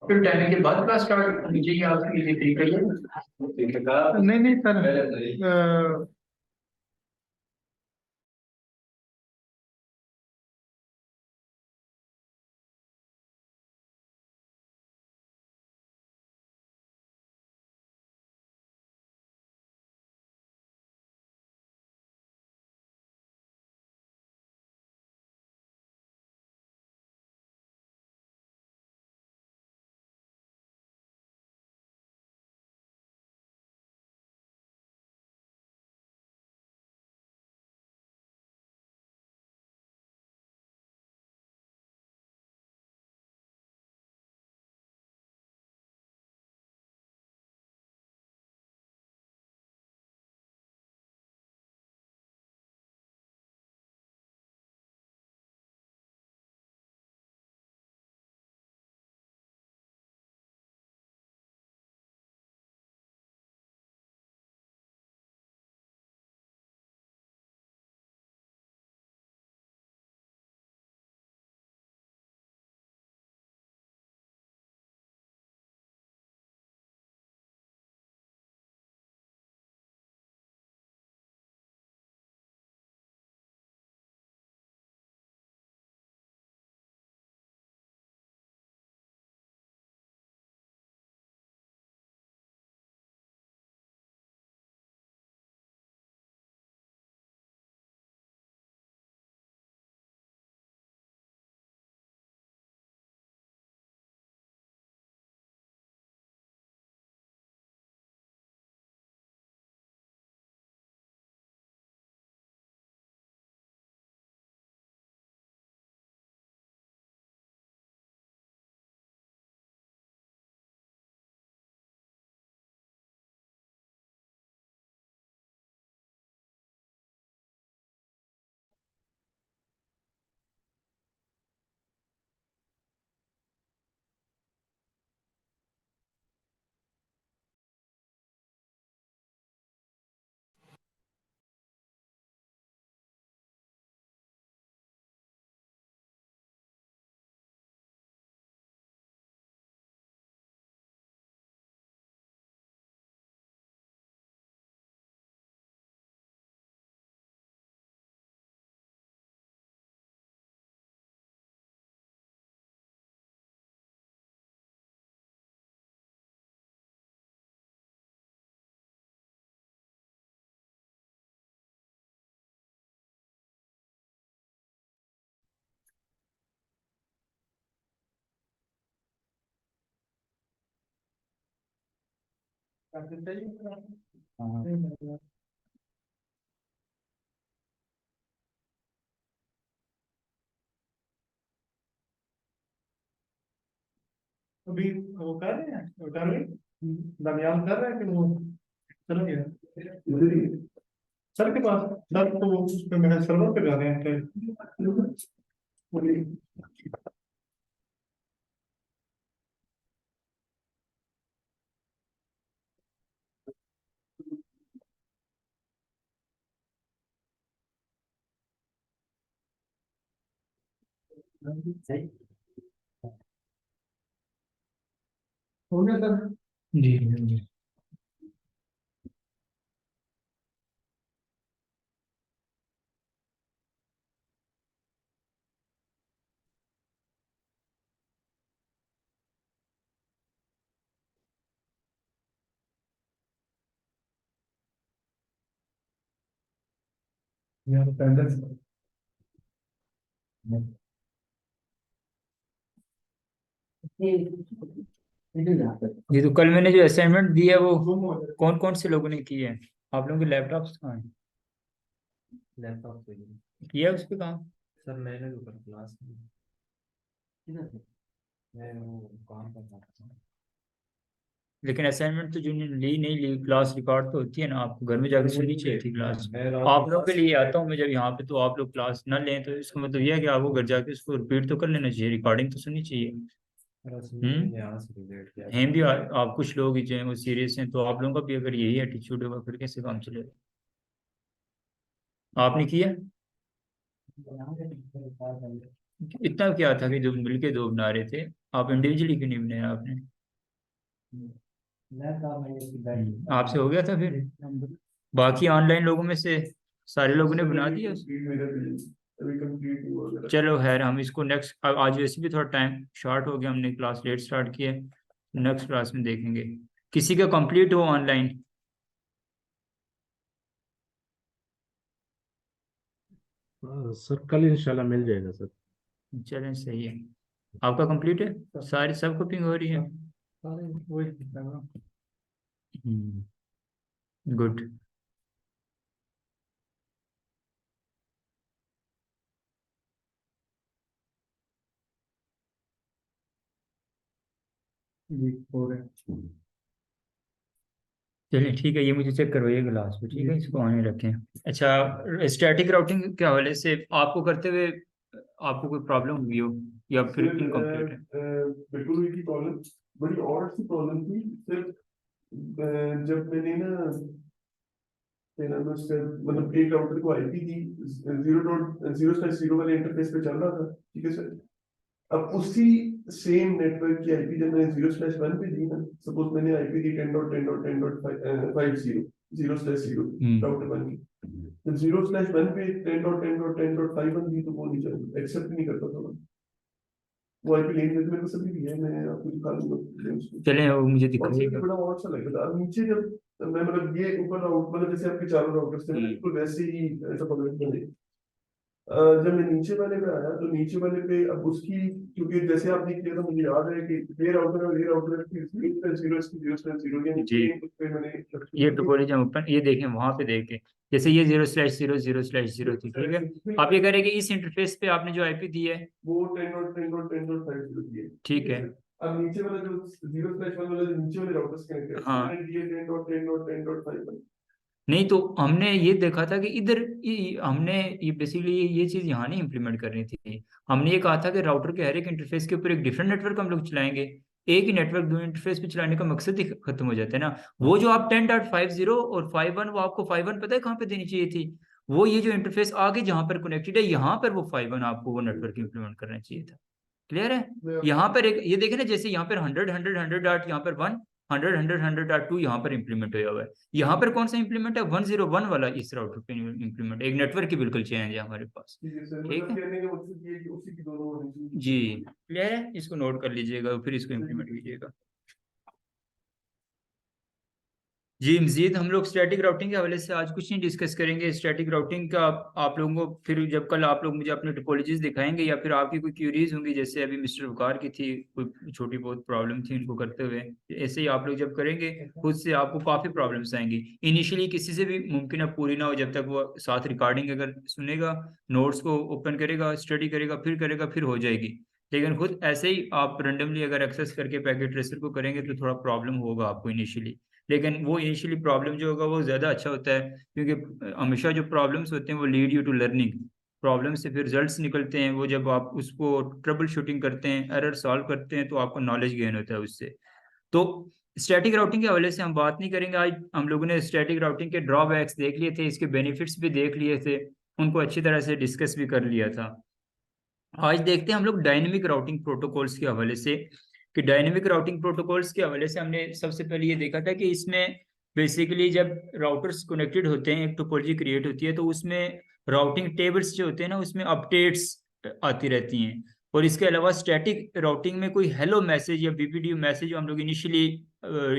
फिर 10 के बाद क्लास स्टार्ट होनी चाहिए आपकी, ये ठीक है। नहीं नहीं सर, हाँ। अभी वो कर रहे हैं, वो कर रहे हैं, दरमियान कर रहे हैं कि वो चला गया उधर ही, सर के पास। सर तो वो उस पे मेरे सर्वर पे जा रहे हैं बोलिए। सही हो गया सर। जी जी। यहाँ पहले से ये तो कल मैंने जो असाइनमेंट दी है वो कौन कौन से लोगों ने की है? आप लोगों के लैपटॉप्स कहाँ हैं? लैपटॉप पे किया है उस पे काम? सर मैंने तो कर क्लास में किधर थे? मैं वो काम कर रहा था। लेकिन असाइनमेंट तो जो ली नहीं ली, क्लास रिकॉर्ड तो होती है ना, आपको घर में जाकर सुननी चाहिए थी क्लास। आप लोगों के लिए आता हूँ मैं जब यहाँ पे, तो आप लोग क्लास ना लें तो इसका मतलब यह है कि आपको घर जाके उसको रिपीट तो कर लेना चाहिए, रिकॉर्डिंग तो सुननी चाहिए। हैं भी आप कुछ लोग ही जो हैं वो सीरियस हैं, तो आप लोगों का भी अगर यही एटीट्यूड होगा फिर कैसे काम चलेगा? आपने किया? इतना क्या था कि जो मिलके दो बना रहे थे, आप इंडिविजुअली क्यों नहीं बनाया आपने? आपसे हो गया था फिर? बाकी ऑनलाइन लोगों में से सारे लोगों ने बना दिया? चलो खैर, हम इसको नेक्स्ट, आज वैसे भी थोड़ा टाइम शॉर्ट हो गया, हमने क्लास लेट स्टार्ट की है, नेक्स्ट क्लास में देखेंगे। किसी का कंप्लीट हो ऑनलाइन? हाँ सर, कल इंशाल्लाह मिल जाएगा सर। चलें, सही है। आपका कंप्लीट है? सारी सब कॉपिंग हो रही है? गुड। चलिए ठीक है, ये मुझे चेक करवाइए क्लास पे, ठीक है, इसको ऑन रखें। अच्छा, स्टैटिक राउटिंग के हवाले से आपको करते हुए आपको कोई प्रॉब्लम हुई हो या फिर सर इनकम्प्लीट है? बिल्कुल हुई थी प्रॉब्लम, बड़ी और सी प्रॉब्लम थी सर। जब मैंने ना तेरा मतलब एक राउटर को आईपी दी, 0.0/0 वाले इंटरफेस पे चल रहा था, ठीक है सर। अब उसी सेम नेटवर्क की आईपी जब मैंने 0/1 पे दी ना, सपोज मैंने आईपी दी 10.10.10.50 0/0 राउटर 1 की, जब 0/1 पे 10.10.10.51 दी तो वो नहीं चल एक्सेप्ट नहीं करता था वो आईपी लेन देते। मेरे को सभी दिया है, मैं आपको दिखा दूंगा उसको। चलें, वो मुझे और सर दिखाइएगा। बड़ा और अच्छा लग रहा था। अब नीचे जब मैं मतलब ये ऊपर राउट मतलब जैसे आपके चारों राउटर्स थे ना, बिल्कुल वैसे ही ऐसा पकड़ बने। जब मैं नीचे वाले पे आया तो नीचे वाले पे अब उसकी, क्योंकि जैसे आपने किया था मुझे याद है कि ये राउटर और ये राउटर की 0/0 इसकी 0/0 यानी जी, सेम उस पे मैंने ये टोपोलॉजी हम ऊपर ये देखें, वहां पे देखें, जैसे ये 0/0 0/0 थी, ठीक है। आप ये करेंगे इस इंटरफेस पे आपने जो आईपी दी है, वो 10.10.10.50 की है, ठीक है। अब नीचे वाला जो 0/1 वाला जो नीचे वाले राउटर्स कनेक्ट है हाँ, मैंने दिया 10.10.10.51। नहीं तो हमने ये देखा था कि इधर हमने ये बेसिकली ये चीज़ यहाँ नहीं इम्प्लीमेंट करनी थी। हमने ये कहा था कि राउटर के हर एक इंटरफेस के ऊपर एक डिफरेंट नेटवर्क हम लोग चलाएंगे। एक ही नेटवर्क दो इंटरफेस पे चलाने का मकसद ही खत्म हो जाता है ना। वो जो आप 10.50 और 51, वो आपको 51 पता है कहाँ पे देनी चाहिए थी? वो ये जो इंटरफेस आगे जहाँ पर कनेक्टेड है, यहाँ पर वो 51 आपको वो नेटवर्क इम्प्लीमेंट करना चाहिए था। क्लियर है? यहाँ पर एक ये देखे ना, जैसे यहाँ पर 100 100 100 यहाँ पर 1, 100 100 100 2 यहाँ पर इंप्लीमेंट हुआ हुआ है। यहाँ पर कौन सा इंप्लीमेंट है? 101 वाला इस राउटर पे इंप्लीमेंट, एक नेटवर्क की बिल्कुल चेंज है हमारे पास। ठीक है जी, क्लियर है, इसको नोट कर लीजिएगा, फिर इसको इंप्लीमेंट कीजिएगा। जी, मजीद हम लोग स्टैटिक राउटिंग के हवाले से आज कुछ नहीं डिस्कस करेंगे। स्टैटिक राउटिंग का आप लोगों को फिर जब कल आप लोग मुझे अपने टोपोलॉजीज दिखाएंगे या फिर आपकी कोई क्यूरीज होंगी, जैसे अभी मिस्टर वकार की थी, कोई छोटी बहुत प्रॉब्लम थी उनको करते हुए, ऐसे ही आप लोग जब करेंगे खुद से आपको काफ़ी प्रॉब्लम्स आएंगी। इनिशियली किसी से भी मुमकिन है पूरी ना हो, जब तक वो साथ रिकॉर्डिंग अगर सुनेगा, नोट्स को ओपन करेगा, स्टडी करेगा फिर हो जाएगी। लेकिन खुद ऐसे ही आप रैंडमली अगर एक्सेस करके पैकेट ट्रेसर को करेंगे तो थोड़ा प्रॉब्लम होगा आपको इनिशियली। लेकिन वो इनिशियली प्रॉब्लम जो होगा वो ज़्यादा अच्छा होता है, क्योंकि हमेशा जो प्रॉब्लम्स होते हैं वो lead you to learning. Problem से फिर रिजल्ट्स निकलते हैं, वो जब आप उसको ट्रबल शूटिंग करते हैं, एरर सॉल्व करते हैं, तो आपको नॉलेज गेन होता है उससे। तो स्टैटिक राउटिंग के हवाले से हम बात नहीं करेंगे आज। हम लोगों ने स्टैटिक राउटिंग के ड्रॉबैक्स देख लिए थे, इसके बेनिफिट्स भी देख लिए थे, उनको अच्छी तरह से डिस्कस भी कर लिया था। आज देखते हैं हम लोग डायनेमिक राउटिंग प्रोटोकॉल्स के हवाले से, कि डायनेमिक राउटिंग प्रोटोकॉल्स के हवाले से हमने सबसे पहले ये देखा था कि इसमें बेसिकली जब राउटर्स कनेक्टेड होते हैं, एक टोपोलॉजी क्रिएट होती है, तो उसमें राउटिंग टेबल्स जो होते हैं ना, उसमें अपडेट्स आती रहती हैं। और इसके अलावा स्टैटिक राउटिंग में कोई हेलो मैसेज या बीपीडी मैसेज हम लोग इनिशियली,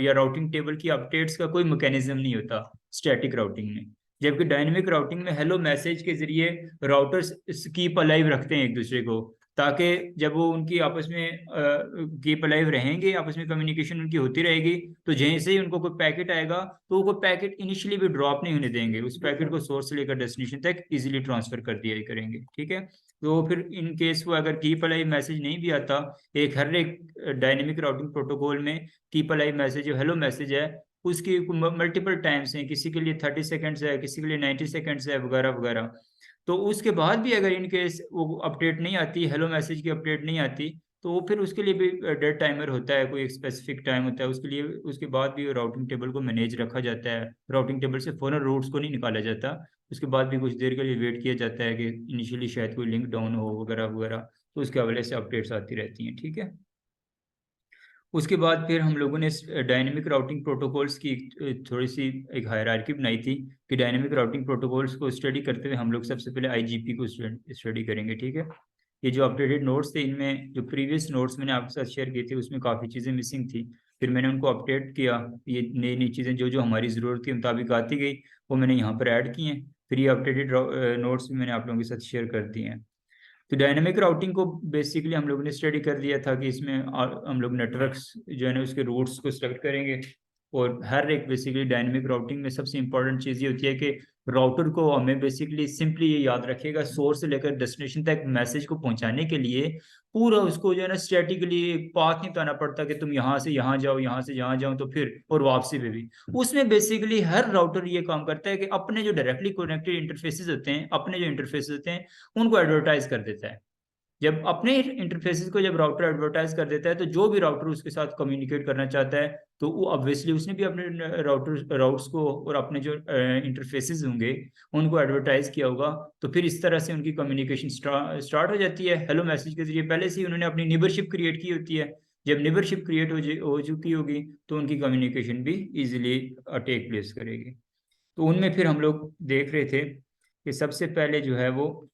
या राउटिंग टेबल की अपडेट्स का कोई मैकेनिज्म नहीं होता स्टैटिक राउटिंग में। जबकि डायनेमिक राउटिंग में हेलो मैसेज के जरिए राउटर्स कीप अलाइव रखते हैं एक दूसरे को, ताकि जब वो उनकी आपस में कीप अलाइव रहेंगे, आपस में कम्युनिकेशन उनकी होती रहेगी, तो जैसे ही उनको कोई पैकेट आएगा तो वो कोई पैकेट इनिशियली भी ड्रॉप नहीं होने देंगे, उस पैकेट को सोर्स से लेकर डेस्टिनेशन तक इजीली ट्रांसफर कर दिया करेंगे। ठीक है, तो फिर इन केस वो अगर कीप अलाइव मैसेज नहीं भी आता, एक हर एक डायनेमिक राउटिंग प्रोटोकॉल में कीप अलाइव मैसेज जो हेलो मैसेज है, उसकी मल्टीपल टाइम्स हैं, किसी के लिए 30 सेकेंड्स है, किसी के लिए 90 सेकेंड्स है, वगैरह वगैरह। तो उसके बाद भी अगर इन केस वो अपडेट नहीं आती, हेलो मैसेज की अपडेट नहीं आती, तो फिर उसके लिए भी डेड टाइमर होता है, कोई एक स्पेसिफिक टाइम होता है उसके लिए, उसके बाद भी राउटिंग टेबल को मैनेज रखा जाता है। राउटिंग टेबल से फ़ौरन रूट्स को नहीं निकाला जाता, उसके बाद भी कुछ देर के लिए वेट किया जाता है कि इनिशियली शायद कोई लिंक डाउन हो वगैरह वगैरह, तो उसके हवाले से अपडेट्स आती रहती हैं, ठीक है। उसके बाद फिर हम लोगों ने डायनेमिक राउटिंग प्रोटोकॉल्स की थोड़ी सी एक हायरार्की बनाई थी कि डायनेमिक राउटिंग प्रोटोकॉल्स को स्टडी करते हुए हम लोग सबसे पहले आईजीपी को स्टडी करेंगे, ठीक है। ये जो अपडेटेड नोट्स थे, इनमें जो प्रीवियस नोट्स मैंने आपके साथ शेयर किए थे उसमें काफ़ी चीज़ें मिसिंग थी, फिर मैंने उनको अपडेट किया। ये नई नई चीज़ें जो जो हमारी ज़रूरत के मुताबिक आती गई वो मैंने यहाँ पर ऐड की हैं, फिर ये अपडेटेड नोट्स भी मैंने आप लोगों के साथ शेयर कर दिए हैं। तो डायनेमिक राउटिंग को बेसिकली हम लोगों ने स्टडी कर लिया था कि इसमें हम लोग नेटवर्क्स जो है ना उसके रूट्स को सेलेक्ट करेंगे, और हर एक बेसिकली डायनेमिक राउटिंग में सबसे इंपॉर्टेंट चीज़ ये होती है कि राउटर को हमें बेसिकली सिंपली ये याद रखिएगा, सोर्स से लेकर डेस्टिनेशन तक मैसेज को पहुंचाने के लिए पूरा उसको जो है ना स्टैटिकली एक पाथ नहीं बताना पड़ता कि तुम यहाँ से यहाँ जाओ, यहाँ से यहाँ जाओ, तो फिर और वापसी पे भी। उसमें बेसिकली हर राउटर ये काम करता है कि अपने जो डायरेक्टली कनेक्टेड इंटरफेसेस होते हैं, अपने जो इंटरफेसेस होते हैं उनको एडवर्टाइज कर देता है। जब अपने इंटरफेसेस को जब राउटर एडवर्टाइज कर देता है तो जो भी राउटर उसके साथ कम्युनिकेट करना चाहता है तो वो ऑब्वियसली उसने भी अपने राउट्स को और अपने जो इंटरफेसेस होंगे उनको एडवर्टाइज किया होगा, तो फिर इस तरह से उनकी कम्युनिकेशन स्टार्ट हो जाती है हेलो मैसेज के जरिए। पहले से ही उन्होंने अपनी निबरशिप क्रिएट की होती है, जब निबरशिप क्रिएट हो चुकी होगी तो उनकी कम्युनिकेशन भी ईजिली टेक प्लेस करेगी। तो उनमें फिर हम लोग देख रहे थे कि सबसे पहले जो है वो,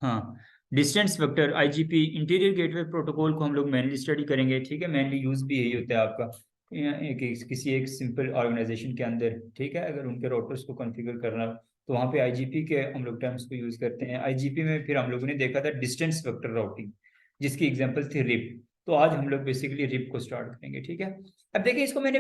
हाँ, distance vector IGP interior gateway protocol को हम लोग मेनली स्टडी करेंगे, ठीक है। मेनली यूज भी यही होता है आपका किसी एक सिंपल ऑर्गेनाइजेशन के अंदर, ठीक है, अगर उनके राउटर्स को कॉन्फ़िगर करना तो वहाँ पे आईजीपी के हम लोग टर्म्स को यूज करते हैं। आईजीपी में फिर हम लोगों ने देखा था डिस्टेंस वेक्टर राउटिंग, जिसकी एग्जांपल थी रिप। तो आज हम लोग बेसिकली रिप को स्टार्ट करेंगे, ठीक है। अब देखिए, इसको मैंने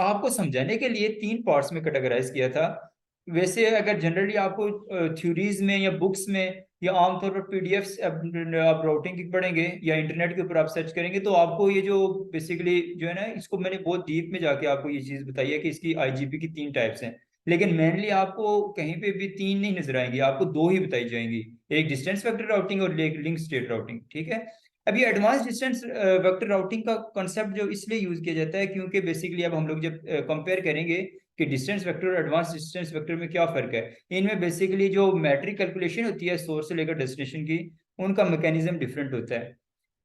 आपको समझाने के लिए 3 पार्ट्स में कैटेगराइज किया था। वैसे अगर जनरली आपको थ्योरीज में या बुक्स में या आमतौर पर पीडीएफ्स आप राउटिंग की पढ़ेंगे या इंटरनेट के ऊपर आप सर्च करेंगे तो आपको ये जो बेसिकली जो है ना, इसको मैंने बहुत डीप में जाके आपको ये चीज़ बताई है कि इसकी आईजीपी की 3 टाइप्स हैं, लेकिन मेनली आपको कहीं पे भी 3 नहीं नजर आएंगी, आपको 2 ही बताई जाएंगी, एक डिस्टेंस वेक्टर राउटिंग और एक लिंक स्टेट राउटिंग, ठीक है। अब ये एडवांस डिस्टेंस वेक्टर राउटिंग का कॉन्सेप्ट जो इसलिए यूज किया जाता है क्योंकि बेसिकली अब हम लोग जब कंपेयर करेंगे कि डिस्टेंस वेक्टर और एडवांस डिस्टेंस वेक्टर में क्या फर्क है, इनमें बेसिकली जो मैट्रिक कैलकुलेशन होती है सोर्स से लेकर डेस्टिनेशन की, उनका मैकेनिज्म डिफरेंट होता है।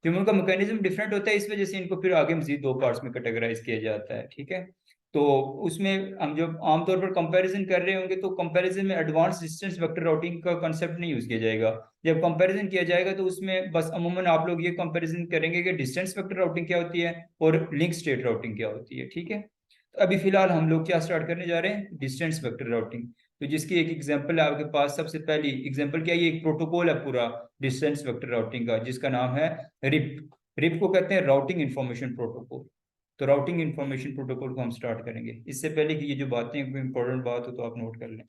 जब उनका मैकेनिज्म डिफरेंट होता है इस वजह से इनको फिर आगे मजीद 2 पार्ट्स में कैटेगराइज किया जाता है, ठीक है। तो उसमें हम जब आमतौर पर कंपैरिजन कर रहे होंगे तो कंपैरिजन में एडवांस डिस्टेंस वेक्टर राउटिंग का कांसेप्ट नहीं यूज किया जाएगा। जब कंपैरिजन किया जाएगा तो उसमें बस अमूमन आप लोग ये कंपैरिजन करेंगे कि डिस्टेंस वेक्टर राउटिंग क्या होती है और लिंक स्टेट राउटिंग क्या होती है, ठीक है। तो अभी फिलहाल हम लोग क्या स्टार्ट करने जा रहे हैं, डिस्टेंस वेक्टर राउटिंग। तो जिसकी एक एग्जांपल है आपके पास, सबसे पहली एग्जांपल क्या है, ये एक प्रोटोकॉल है पूरा डिस्टेंस वेक्टर राउटिंग का जिसका नाम है रिप। रिप को कहते हैं राउटिंग इंफॉर्मेशन प्रोटोकॉल। तो राउटिंग इंफॉर्मेशन प्रोटोकॉल को हम स्टार्ट करेंगे। इससे पहले कि ये जो बातें कोई इंपॉर्टेंट बात हो तो आप नोट कर लें।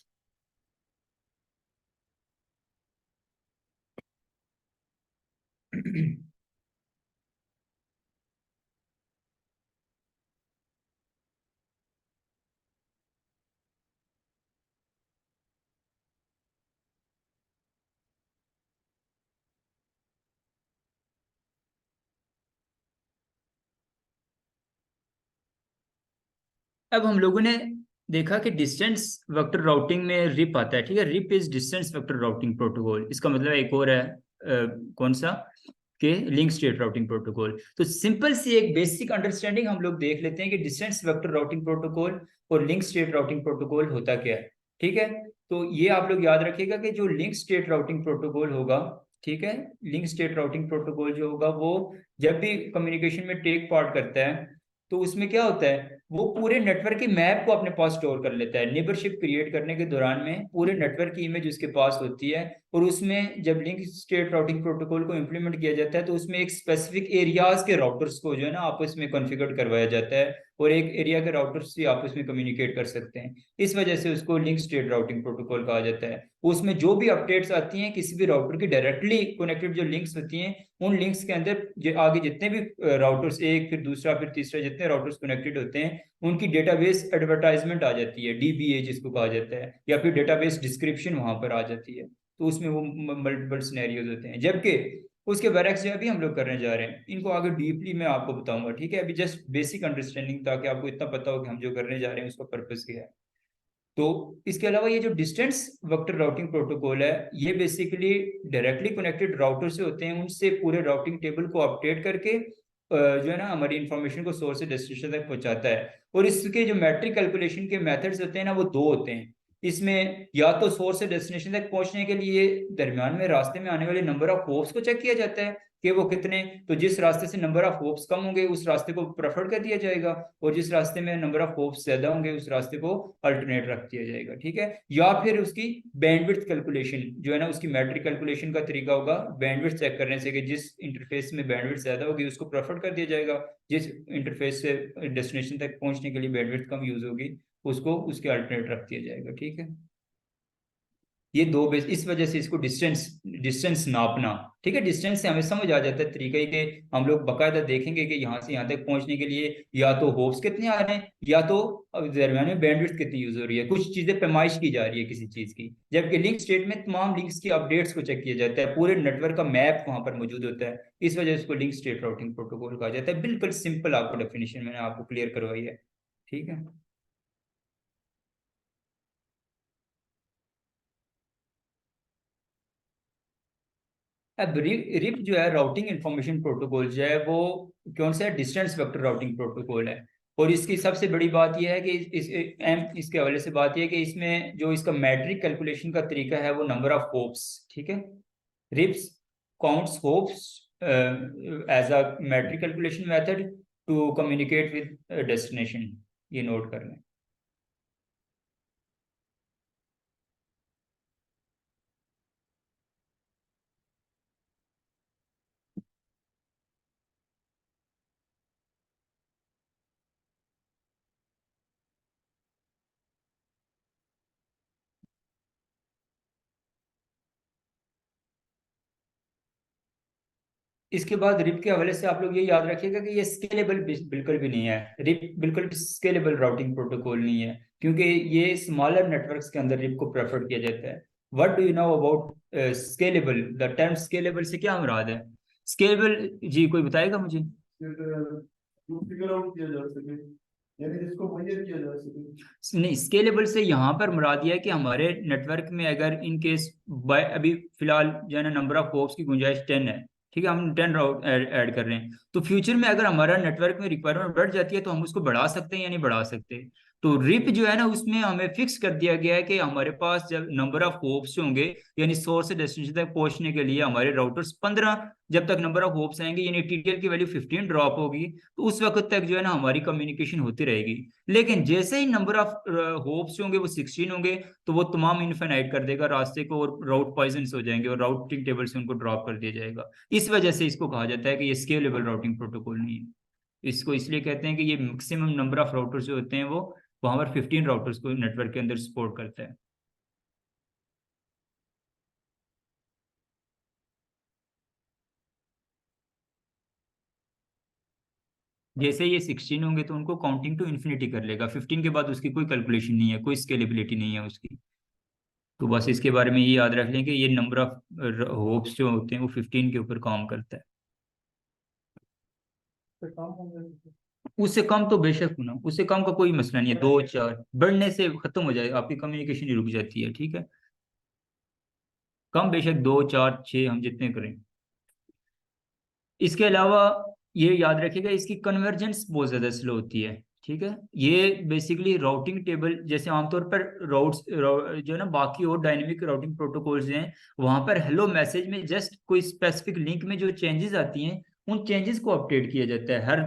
अब हम लोगों ने देखा कि डिस्टेंस वेक्टर राउटिंग में रिप आता है, ठीक है। RIP is distance vector routing protocol. इसका मतलब एक और है कौन सा, के लिंक स्टेट राउटिंग प्रोटोकॉल। तो सिंपल सी एक बेसिक अंडरस्टैंडिंग हम लोग देख लेते हैं कि डिस्टेंस वेक्टर राउटिंग प्रोटोकॉल और लिंक स्टेट राउटिंग प्रोटोकॉल होता क्या है, ठीक है। तो ये आप लोग याद रखिएगा कि जो लिंक स्टेट राउटिंग प्रोटोकॉल होगा, ठीक है, लिंक स्टेट राउटिंग प्रोटोकॉल जो होगा वो जब भी कम्युनिकेशन में टेक पार्ट करता है तो उसमें क्या होता है, वो पूरे नेटवर्क की मैप को अपने पास स्टोर कर लेता है। नेबरशिप क्रिएट करने के दौरान में पूरे नेटवर्क की इमेज उसके पास होती है, और उसमें जब लिंक स्टेट राउटिंग प्रोटोकॉल को इंप्लीमेंट किया जाता है तो उसमें एक स्पेसिफिक एरियाज के राउटर्स को जो है ना आपस में कॉन्फ़िगर करवाया जाता है, और एक एरिया के राउटर्स से आपस में कम्युनिकेट कर सकते हैं। इस वजह से उसको लिंक स्टेट राउटिंग प्रोटोकॉल कहा जाता है। उसमें जो भी अपडेट्स आती हैं किसी भी राउटर की डायरेक्टली कनेक्टेड जो लिंक्स होती हैं, उन लिंक्स के अंदर आगे जितने भी राउटर्स, एक फिर दूसरा फिर तीसरा, जितने राउटर्स कनेक्टेड होते हैं उनकी डेटाबेस एडवर्टाइजमेंट आ जाती है, डीबीए जिसको कहा जाता है, या फिर डेटाबेस डिस्क्रिप्शन वहां पर आ जाती है। तो उसमें वो मल्टीपल सिनेरियोज होते हैं। जबकि उसके बरक्स जो अभी हम लोग करने जा रहे हैं, इनको आगे डीपली मैं आपको बताऊंगा, ठीक है। अभी जस्ट बेसिक अंडरस्टैंडिंग, ताकि आपको इतना पता हो कि हम जो करने जा रहे हैं उसका पर्पस क्या है। तो इसके अलावा ये जो डिस्टेंस वेक्टर राउटिंग प्रोटोकॉल है, ये बेसिकली डायरेक्टली कनेक्टेड राउटर से होते हैं, उनसे पूरे राउटिंग टेबल को अपडेट करके जो है ना हमारी इंफॉर्मेशन को सोर्स से डेस्टिनेशन तक पहुंचाता है। और इसके जो मैट्रिक कैलकुलेशन के मेथड्स होते हैं ना, वो दो होते हैं। इसमें या तो सोर्स से डेस्टिनेशन तक पहुंचने के लिए दरमियान में रास्ते में आने वाले नंबर ऑफ होप्स को चेक किया जाता है कि वो कितने, तो जिस रास्ते से नंबर ऑफ होप्स कम होंगे उस रास्ते को प्रेफर कर दिया जाएगा, और जिस रास्ते में नंबर ऑफ होप्स ज्यादा होंगे उस रास्ते को अल्टरनेट रख दिया जाएगा, ठीक है। या फिर उसकी बैंडविड्थ कैलकुलेशन जो है ना, उसकी मैट्रिक कैलकुलेशन का तरीका होगा बैंडविड्थ चेक करने से, कि जिस इंटरफेस में बैंडविड्थ ज्यादा होगी उसको प्रेफर कर दिया जाएगा, जिस इंटरफेस से डेस्टिनेशन तक पहुंचने के लिए बैंडविड्थ कम यूज होगी उसको उसके अल्टरनेट रख दिया जाएगा, ठीक है। ये दो बेस, इस वजह से इसको डिस्टेंस डिस्टेंस नापना, ठीक है। डिस्टेंस से हमें समझ आ जाता है तरीका ही, कि हम लोग बाकायदा देखेंगे कि यहाँ से यहाँ तक पहुंचने के लिए या तो होप्स कितने आ रहे हैं, या तो दरमियान में बैंडविड्थ कितनी यूज हो रही है, कुछ चीजें पैमाइश की जा रही है किसी चीज की। जबकि लिंक स्टेट में तमाम लिंक्स की अपडेट्स को चेक किया जाता है, पूरे नेटवर्क का मैप वहां पर मौजूद होता है। इस वजह से इसको लिंक स्टेट राउटिंग प्रोटोकॉल कहा जाता है। बिल्कुल सिंपल आपको डेफिनेशन मैंने आपको क्लियर करवाई है, ठीक है। अब रिप जो है राउटिंग इंफॉर्मेशन प्रोटोकॉल जो है वो कौन सा है, डिस्टेंस वेक्टर राउटिंग प्रोटोकॉल है। और इसकी सबसे बड़ी बात यह है कि इसके हवाले से बात यह है कि इसमें जो इसका मैट्रिक कैलकुलेशन का तरीका है वो नंबर ऑफ होप्स, ठीक है। RIPs counts hops as a metric calculation method to communicate with destination, ये नोट कर लें। इसके बाद रिप के हवाले से आप लोग ये याद रखिएगा कि ये स्केलेबल बिल्कुल भी नहीं है। रिप बिल्कुल भी स्केलेबल राउटिंग प्रोटोकॉल नहीं है, क्योंकि ये स्मॉलर नेटवर्क्स के अंदर रिप को प्रेफर किया जाता है। What do you know about scalable? The term scalable से क्या मुराद है? स्केलेबल, जी कोई बताएगा मुझे? फिगर आउट किया जा सके, यानी जिसको मेजर किया जा सके। नहीं, स्केलेबल से यहाँ पर मुराद यह है कि हमारे नेटवर्क में अगर इन केस अभी फिलहाल जो है ना नंबर ऑफ होप्स की गुंजाइश 10 है, ठीक है, हम 10 राउट ऐड कर रहे हैं, तो फ्यूचर में अगर हमारा नेटवर्क में रिक्वायरमेंट बढ़ जाती है तो हम उसको बढ़ा सकते हैं या नहीं बढ़ा सकते। तो रिप जो है ना उसमें हमें फिक्स कर दिया गया है कि हमारे पास जब नंबर ऑफ होप्स होंगे, यानी सोर्स से डेस्टिनेशन तक पहुंचने के लिए हमारे राउटर्स 15, जब तक नंबर ऑफ होप्स आएंगे यानी टीटीएल की वैल्यू 15 ड्रॉप होगी, तो उस वक्त तक जो है ना हमारी कम्युनिकेशन होती रहेगी। लेकिन जैसे ही नंबर ऑफ होप्स होंगे वो 16 होंगे, तो वो तमाम इनफाइनाइट कर देगा रास्ते को, और राउट पॉइजन हो जाएंगे और राउटिंग टेबल से उनको ड्रॉप कर दिया जाएगा। इस वजह से इसको कहा जाता है कि ये स्केलेबल राउटिंग प्रोटोकॉल नहीं है। इसको इसलिए कहते हैं कि ये मैक्सिमम नंबर ऑफ राउटर्स जो होते हैं वो वहां पर 15 राउटर्स को नेटवर्क के अंदर सपोर्ट करता है। जैसे ये 16 होंगे तो उनको काउंटिंग टू इन्फिनिटी कर लेगा, 15 के बाद उसकी कोई कैलकुलेशन नहीं है, कोई स्केलेबिलिटी नहीं है उसकी। तो बस इसके बारे में ये याद रख लें कि ये नंबर ऑफ होप्स जो होते हैं वो 15 के ऊपर काम करता है। तो काम हो गया। उससे कम तो बेशक होना, उससे कम का कोई मसला नहीं है, 2 4 बढ़ने से खत्म हो जाएगा, आपकी कम्युनिकेशन ही रुक जाती है, ठीक है। कम बेशक 2 4 6 हम जितने करें। इसके अलावा ये याद रखिएगा इसकी कन्वर्जेंस बहुत ज़्यादा स्लो होती है, ठीक है। ये बेसिकली राउटिंग टेबल जैसे आमतौर पर राउट्स जो है ना बाकी और डायनेमिक राउटिंग प्रोटोकॉल्स हैं, वहां पर हेलो मैसेज में जस्ट कोई स्पेसिफिक लिंक में जो चेंजेस आती हैं उन चेंजेस को अपडेट किया जाता है हर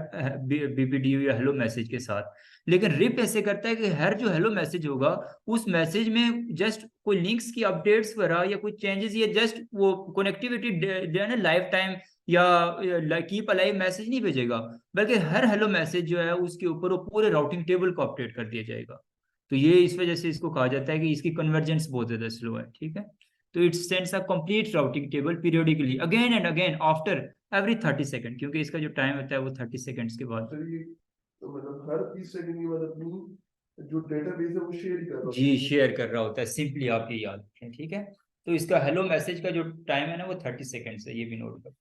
बीपीडी या हेलो मैसेज के साथ। लेकिन रिप ऐसे करता है कि हर जो हेलो मैसेज होगा उस मैसेज में जस्ट कोई लिंक्स की अपडेट्स वगैरह या कोई चेंजेस या जस्ट वो कनेक्टिविटी जो है ना लाइफ टाइम या कीप अलाइव मैसेज नहीं भेजेगा, बल्कि हर हेलो मैसेज जो है उसके ऊपर वो पूरे राउटिंग टेबल को अपडेट कर दिया जाएगा। तो ये इस वजह से इसको कहा जाता है कि इसकी कन्वर्जेंस बहुत ज्यादा स्लो है, ठीक है। तो it sends a complete routing table periodically again and again after every 30 second, क्योंकि इसका जो टाइम होता है वो 30 सेकंड्स के बाद। चलिए, तो मतलब हर 30 सेकंड के बाद अपनी जो डेटाबेस है वो शेयर कर रहा जी हूँ। शेयर कर रहा होता है, सिंपली आप ये याद रखें, ठीक है। तो इसका हेलो मैसेज का जो टाइम है ना वो 30 सेकेंड्स है, ये भी नोट कर।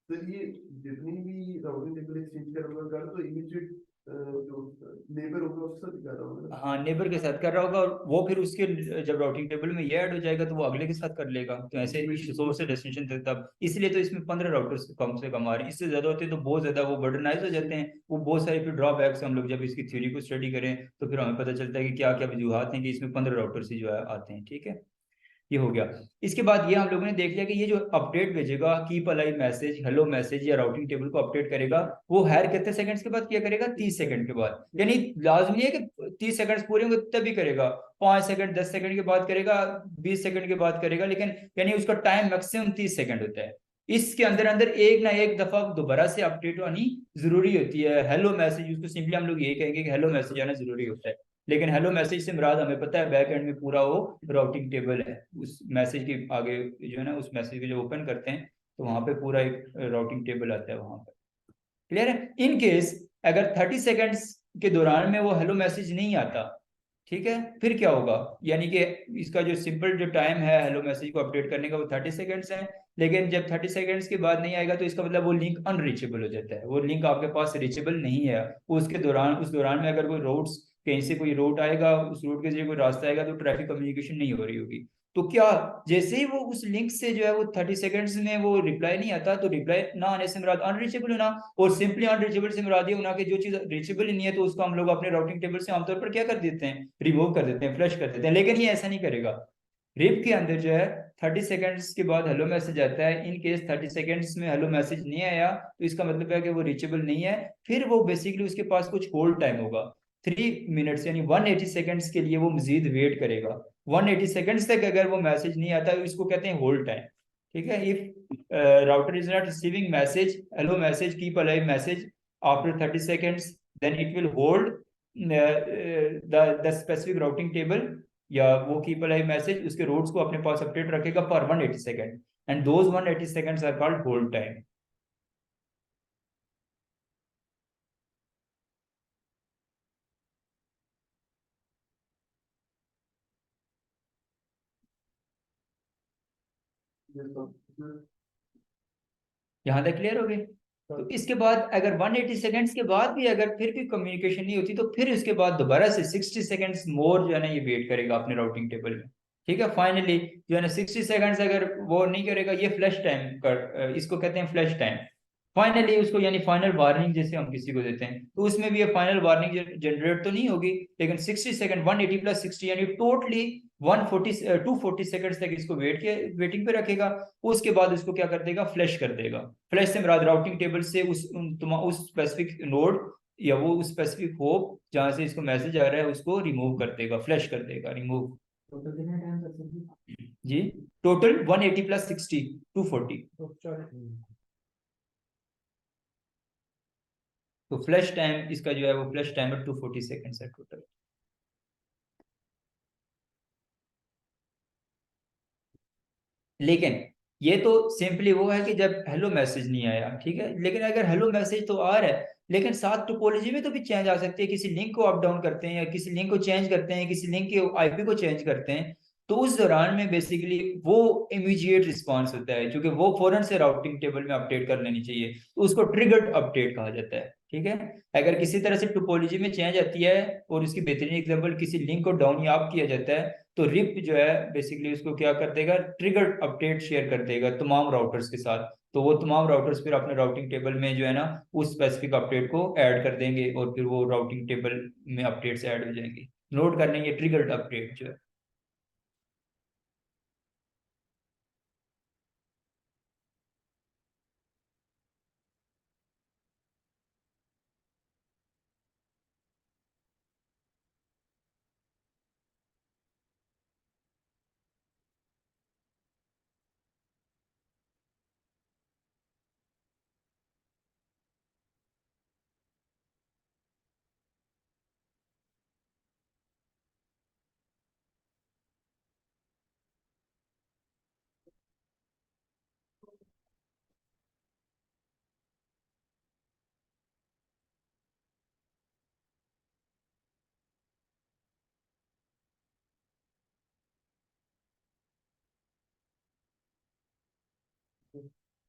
सर ये जितनी भी राउटिंग टेबल एक्सचेंज कर रहा होगा तो इमीडिएट जो नेबर होगा उसके साथ ही कर रहा होगा। हाँ, नेबर के साथ कर रहा होगा, और वो फिर उसके जब राउटिंग टेबल में ये ऐड हो जाएगा तो वो अगले के साथ कर लेगा, तो ऐसे सोर्स से डेस्टिनेशन तक तब, इसलिए तो इसमें 15 राउटर्स कम से कम आ रहे हैं। इससे ज्यादा होते हैं तो बहुत ज्यादा वो बर्डनाइज हो जाते हैं, वो बहुत सारे फिर ड्रॉबैक्स हम लोग जब इसकी थ्योरी को स्टडी करें तो फिर हमें पता चलता है कि क्या क्या वजूहत हैं कि इसमें 15 राउटर्स ही जो है आते हैं। ठीक है, ये हो गया। इसके बाद ये हम लोगों ने देख लिया कि ये जो अपडेट भेजेगा, keep alive message, hello message या राउटिंग टेबल को अपडेट करेगा, वो हर कितने सेकंड्स के बाद किया करेगा? 30 सेकंड के बाद। यानी लाजमी है कि 30 सेकंड्स पूरे होंगे तभी करेगा, 5 सेकंड 10 सेकंड के बाद करेगा, 20 सेकंड के बाद करेगा, लेकिन यानी उसका टाइम मैक्सिमम 30 सेकंड होता है। इसके अंदर अंदर एक ना एक दफा दोबारा से अपडेट आनी जरूरी होती है। हेलो मैसेज, उसको सिंपली हम लोग यही कहेंगे कि हेलो मैसेज आना जरूरी होता है, लेकिन हेलो मैसेज से मुराद हमें पता है बैक एंड में पूरा वो राउटिंग टेबल है। उस मैसेज के आगे जो है ना, उस मैसेज को जो ओपन करते हैं तो वहां पे पूरा एक राउटिंग टेबल आता है वहां पर। क्लियर है? इन केस अगर 30 सेकेंड्स के दौरान में वो हेलो मैसेज नहीं आता, ठीक है, फिर क्या होगा? यानी कि इसका जो सिंपल जो टाइम है हेलो मैसेज को अपडेट करने का वो 30 सेकेंड्स है, लेकिन जब 30 सेकेंड्स के बाद नहीं आएगा तो इसका मतलब वो लिंक अनरीचेबल हो जाता है, वो लिंक आपके पास रीचेबल नहीं है। उसके दौरान, उस दौरान में अगर कोई रोड्स, कहीं से कोई रूट आएगा, उस रूट के जरिए कोई रास्ता आएगा तो ट्रैफिक कम्युनिकेशन नहीं हो रही होगी। तो क्या, जैसे ही वो उस लिंक से जो है वो 30 सेकेंड्स में वो रिप्लाई नहीं आता, तो रिप्लाई ना आने से मुराद अनरीचेबल होना, और सिंपली अनरीचेबल से मुराद ये होना कि जो चीज रीचेबल ही नहीं है तो उसको हम लोग अपने राउटिंग टेबल से आमतौर पर क्या कर देते हैं? रिमूव कर देते हैं, फ्लश कर देते हैं। लेकिन ये ऐसा नहीं करेगा। रिप के अंदर जो है 30 सेकेंड्स के बाद हेलो मैसेज आता है। इन केस 30 सेकेंड्स में हेलो मैसेज नहीं आया तो इसका मतलब है कि वो रीचेबल नहीं है। फिर वो बेसिकली उसके पास कुछ होल्ड टाइम होगा 3 मिनट्स, यानी 180 सेकेंड्स के लिए वो मजीद वेट करेगा। 180 सेकेंड्स तक अगर वो मैसेज नहीं आता तो इसको कहते हैं होल्ड टाइम। ठीक है, if router is not receiving message, hello message, keep alive message after 30 seconds, then it will hold the specific routing table, या वो कीप अलाइव मैसेज उसके रोड्स को अपने पास अपडेट रखेगा for 180 second, and those 180 seconds are called hold time. यहाँ तक clear हो गई? तो इसके बाद अगर 180 सेकेंड्स के बाद भी अगर फिर भी कम्युनिकेशन नहीं होती तो फिर उसके बाद दोबारा से 60 सेकेंड्स मोर जो है ना ये वेट करेगा अपने राउटिंग टेबल में। ठीक है, फाइनली जो है ना 60 सेकेंड्स अगर वो नहीं करेगा, ये फ्लैश टाइम कर, इसको कहते हैं फ्लैश टाइम। फाइनली उसको, यानी फाइनल वार्निंग जैसे हम किसी को देते हैं, तो उसमें भी ये फाइनल वार्निंग जनरेट तो नहीं होगी, लेकिन 60 सेकेंड, 180 + 60 यानी टोटली 140 240 सेकेंड्स तक इसको वेटिंग पे रखेगा। उसके बाद उसको क्या कर देगा? फ्लैश कर देगा। फ्लैश से मुराद राउटिंग टेबल से उस स्पेसिफिक नोड या वो उस स्पेसिफिक होप जहां से इसको मैसेज आ रहा है उसको रिमूव कर देगा, फ्लैश कर देगा, रिमूव। टोटल कितना टाइम कर सकते जी? टोटल 180 + 60, 240। तो फ्लैश टाइम इसका जो है वो फ्लैश टाइम है 240 सेकेंड्स है टोटल। लेकिन ये तो सिंपली वो है कि जब हेलो मैसेज नहीं आया, ठीक है, लेकिन अगर हेलो मैसेज तो आ रहा है, लेकिन साथ टोपोलॉजी में तो भी चेंज आ सकती है। किसी लिंक को अप डाउन करते हैं या किसी लिंक को चेंज करते हैं, किसी लिंक के आईपी को चेंज करते हैं, तो उस दौरान में बेसिकली वो इमीडिएट रिस्पॉन्स होता है, क्योंकि वो फौरन से राउटिंग टेबल में अपडेट कर लेनी चाहिए, तो उसको ट्रिगर्ड अपडेट कहा जाता है। ठीक है, अगर किसी तरह से टोपोलॉजी में चेंज आती है और उसकी बेहतरीन एग्जांपल किसी लिंक को डाउन या अप किया जाता है, तो रिप जो है बेसिकली उसको क्या कर देगा? ट्रिगर अपडेट शेयर कर देगा तमाम राउटर्स के साथ। तो वो तमाम राउटर्स फिर अपने राउटिंग टेबल में जो है ना उस स्पेसिफिक अपडेट को ऐड कर देंगे, और फिर वो राउटिंग टेबल में अपडेट्स ऐड हो जाएंगे। नोट कर लेंगे ट्रिगर्ड अपडेट जो है।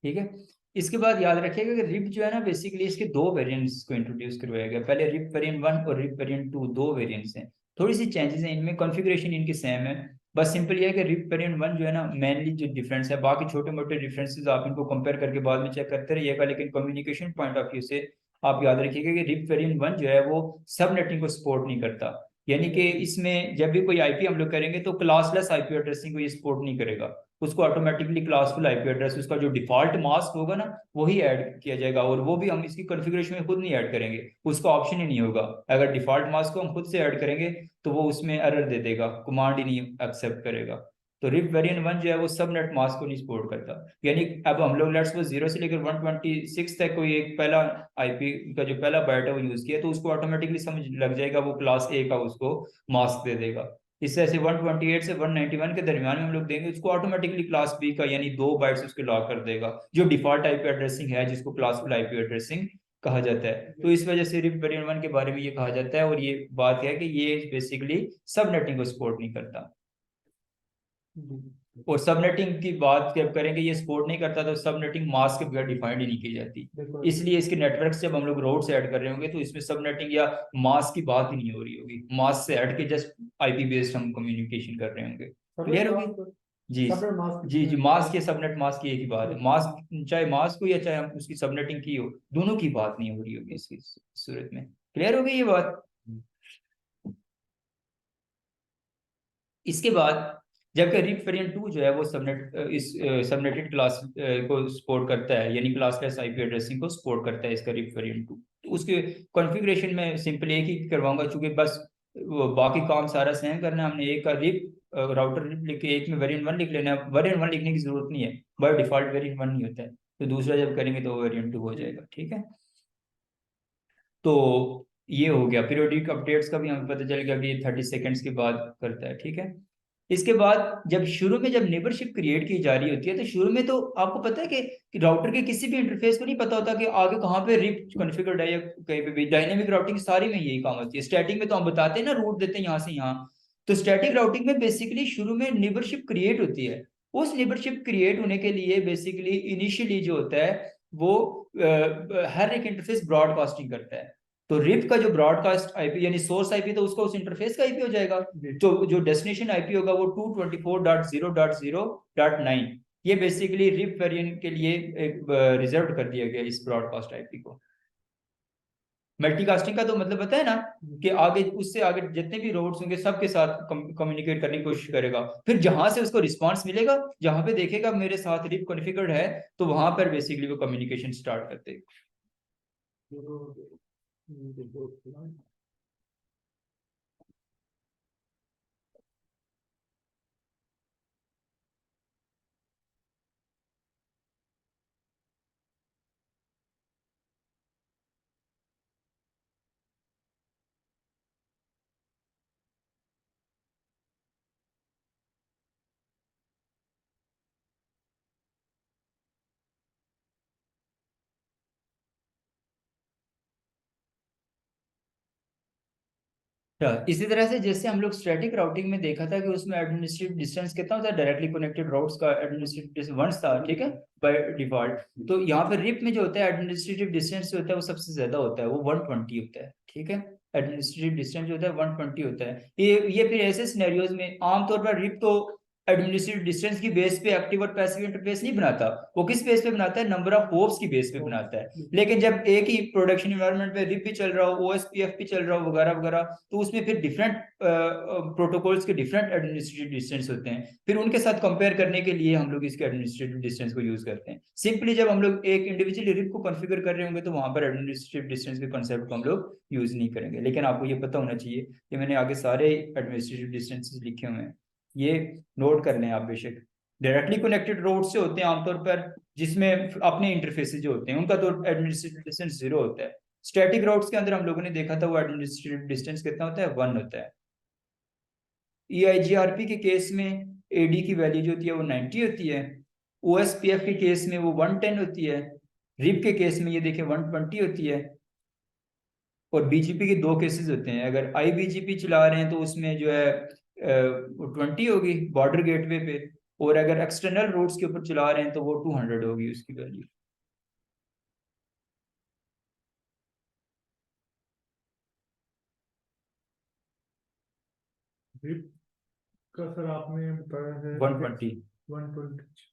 ठीक है। इसके बाद याद रखिएगा कि रिप जो है ना बेसिकली इसके दो वेरिएंट्स को इंट्रोड्यूस करवाया गया। पहले रिप वेरिएंट 1 और रिप वेरिएंट 2 दो वेरिएंट्स हैं, थोड़ी सी चेंजेस हैं इनमें, कॉन्फ़िगरेशन इनकी सेम है। बस सिंपल ये है कि रिप वेरिएंट 1 जो है ना मेनली जो डिफरेंस है, बाकी छोटे मोटे डिफरेंसेस आप इनको कंपेयर करके बाद में चेक करते रहिएगा, लेकिन कम्युनिकेशन पॉइंट ऑफ व्यू से आप याद रखिएगा कि रिप वेरिएंट 1 जो है वो सब नेटिंग को सपोर्ट नहीं करता। यानी कि इसमें जब भी कोई आईपी हम लोग करेंगे तो क्लासलेस आईपी एड्रेसिंग को ये सपोर्ट नहीं करेगा, उसको ऑटोमेटिकली क्लासफुल आईपी एड्रेस उसका जो डिफॉल्ट मास्क होगा ना वही ऐड किया जाएगा, और वो भी हम इसकी कॉन्फ़िगरेशन में खुद नहीं ऐड करेंगे, उसका ऑप्शन ही नहीं होगा। अगर डिफॉल्ट मास्क को हम खुद से ऐड करेंगे तो वो उसमें एरर दे देगा, कमांड ही नहीं एक्सेप्ट करेगा। तो रिप वेरिएंट 1 जो है वो सब नेट मास्क को नहीं सपोर्ट करता। यानी अब हम लोग लेट्स सपोज 0 से लेकर 126 तक कोई एक पहला आईपी का जो पहला बाइट है वो यूज किया तो उसको ऑटोमेटिकली समझ लग जाएगा, वो क्लास ए का उसको मास्क दे देगा। इस तरह से 128 से 191 के दरमियान में हम लोग देंगे उसको ऑटोमेटिकली क्लास बी का यानी 2 बाइट्स उसके लॉक कर देगा, जो डिफॉल्ट आईपी एड्रेसिंग है जिसको क्लासफुल आईपी एड्रेसिंग कहा जाता है। तो इस वजह से रिप वेरिएंट 1 के बारे में ये कहा जाता है, और ये बात है कि ये बेसिकली सब नेटिंग को सपोर्ट नहीं करता। और सबनेटिंग की बात जब करेंगे ये सपोर्ट नहीं करता तो सबनेटिंग मास्क के बगैर डिफाइंड ही नहीं की जाती, इसलिए इसके नेटवर्क से जब हम लोग रोड से ऐड कर रहे होंगे तो इसमें सबनेटिंग या मास्क की बात ही नहीं हो रही होगी, मास्क से हट के जस्ट आईपी बेस्ड हम कम्युनिकेशन कर रहे होंगे। क्लियर होगी? जी जी जी, मास्क या सबनेट मास्क की एक ही बात है, मास्क चाहे मास्क हो या चाहे हम उसकी सबनेटिंग की हो, दोनों की बात नहीं हो रही होगी इसकी सूरत में। क्लियर हो गई ये बात? इसके बाद जबकि रिप वेरिएंट 2 जो है वो सबनेटेड क्लास को सपोर्ट करता है, यानी क्लासलेस आईपी एड्रेसिंग को सपोर्ट करता है इसका रिप वेरिएंट 2। तो उसके कॉन्फ़िगरेशन में सिंपल एक ही करवाऊंगा, चूंकि बस वो बाकी काम सारा सेम करना है हमने। एक का रिप राउटर रिप लिख के एक में वेरिएंट 1 लिख लेना है, वेरिएंट 1 लिखने की जरूरत नहीं है, बाय डिफॉल्ट वेरिएंट 1 नहीं होता है, तो दूसरा जब करेंगे तो वेरिएंट 2 हो जाएगा। ठीक है, तो ये हो गया। पीरियोडिक अपडेट्स का भी हमें पता चल गया कि ये 30 सेकंड्स के बाद करता है। ठीक है, इसके बाद जब शुरू में जब नेबरशिप क्रिएट की जा रही होती है तो शुरू में तो आपको पता है कि राउटर के किसी भी इंटरफेस को नहीं पता होता कि आगे कहाँ पे रिप कॉन्फ़िगर्ड है या कहीं पे भी। डायनेमिक राउटिंग सारी में यही काम होती है। स्टैटिक में तो हम बताते हैं ना रूट देते हैं यहाँ से यहाँ, तो स्टैटिक राउटिंग में बेसिकली शुरू में नेबरशिप क्रिएट होती है। उस नेबरशिप क्रिएट होने के लिए बेसिकली इनिशियली जो होता है वो हर एक इंटरफेस ब्रॉडकास्टिंग करता है। तो रिप का जो ब्रॉडकास्ट आईपी यानी सोर्स आईपी तो उसका उस इंटरफेस का आईपी हो जाएगा, तो जो डेस्टिनेशन आईपी होगा वो 224.0.0.9। ये बेसिकली रिप वेरिएंट के लिए एक रिजर्व कर दिया गया इस ब्रॉडकास्ट आईपी को। मल्टीकास्टिंग का तो मतलब पता है ना कि आगे उससे आगे जितने भी रोड्स होंगे सबके साथ कम्युनिकेट करने की कोशिश करेगा, फिर जहां से उसको रिस्पांस मिलेगा जहां पे देखेगा मेरे साथ रिप कॉन्फ़िगर्ड है तो वहां पर बेसिकली वो कम्युनिकेशन स्टार्ट करते हैं। इसी तरह से जैसे हम लोग स्टैटिक राउटिंग में देखा था कि उसमें एडमिनिस्ट्रेटिव डिस्टेंस कितना होता है, डायरेक्टली कनेक्टेड राउट्स का एडमिनिस्ट्रेटिव डिस्टेंस 1 था, ठीक है, बाय डिफॉल्ट। तो यहाँ पे रिप में जो होता है एडमिनिस्ट्रेटिव डिस्टेंस जो होता है वो सबसे ज्यादा होता है, वो 120 होता है। ठीक है, एडमिनिस्ट्रेटिव डिस्टेंस जो होता है 120 होता है। ये फिर ऐसे सिनेरियोज में आमतौर पर रिप तो एडमिनिस्ट्रेटिव डिस्टेंस की बेस पे एक्टिव और पैसिव इंटरफेस नहीं बनाता, वो किस बेस पे बनाता है, नंबर ऑफ होप्स की बेस पे बनाता है। लेकिन जब एक ही प्रोडक्शन एनवायरनमेंट पे रिप भी चल रहा हो, ओएसपीएफ भी चल रहा हो वगैरह वगैरह, तो उसमें फिर डिफरेंट प्रोटोकॉल्स के डिफरेंट एडमिनिस्ट्रेटिव डिस्टेंस होते हैं, फिर उनके साथ कंपेयर करने के लिए हम लोग इसके एडमिनिस्ट्रेटिव डिस्टेंस को यूज करते हैं। सिंपली जब हम लोग एक इंडिविजुअल रिप को कॉन्फ़िगर कर रहे होंगे तो वहां पर एडमिनिस्ट्रेटिव डिस्टेंस के कॉन्सेप्ट को हम लोग यूज नहीं करेंगे। लेकिन आपको ये पता होना चाहिए कि मैंने आगे सारे एडमिनिस्ट्रेटिव डिस्टेंसेस लिखे हुए हैं, ये नोट कर लें आप बेशक। डायरेक्टली कनेक्टेड रोड से होते हैं आमतौर पर जिसमें अपने इंटरफेसेज जो होते हैं उनका तो एडमिनिस्ट्रेटिव डिस्टेंस 0 होता है। स्टैटिक राउट्स के अंदर हम लोगों ने देखा था वो एडमिनिस्ट्रेटिव डिस्टेंस कितना होता है, 1 होता है। EIGRP के केस में AD की वैल्यू जो होती है वो 90 होती है, OSPF के केस में वो 110 होती है, रिप के केस में ये देखें 120 होती है। और BGP के दो केसेस होते हैं, अगर IBGP चला रहे हैं तो उसमें जो है 20 होगी बॉर्डर गेटवे पे, और अगर एक्सटर्नल रूट्स के ऊपर चला रहे हैं तो वो 200 होगी उसकी वैल्यू। रिप का सर आपने बताया है 120। 120।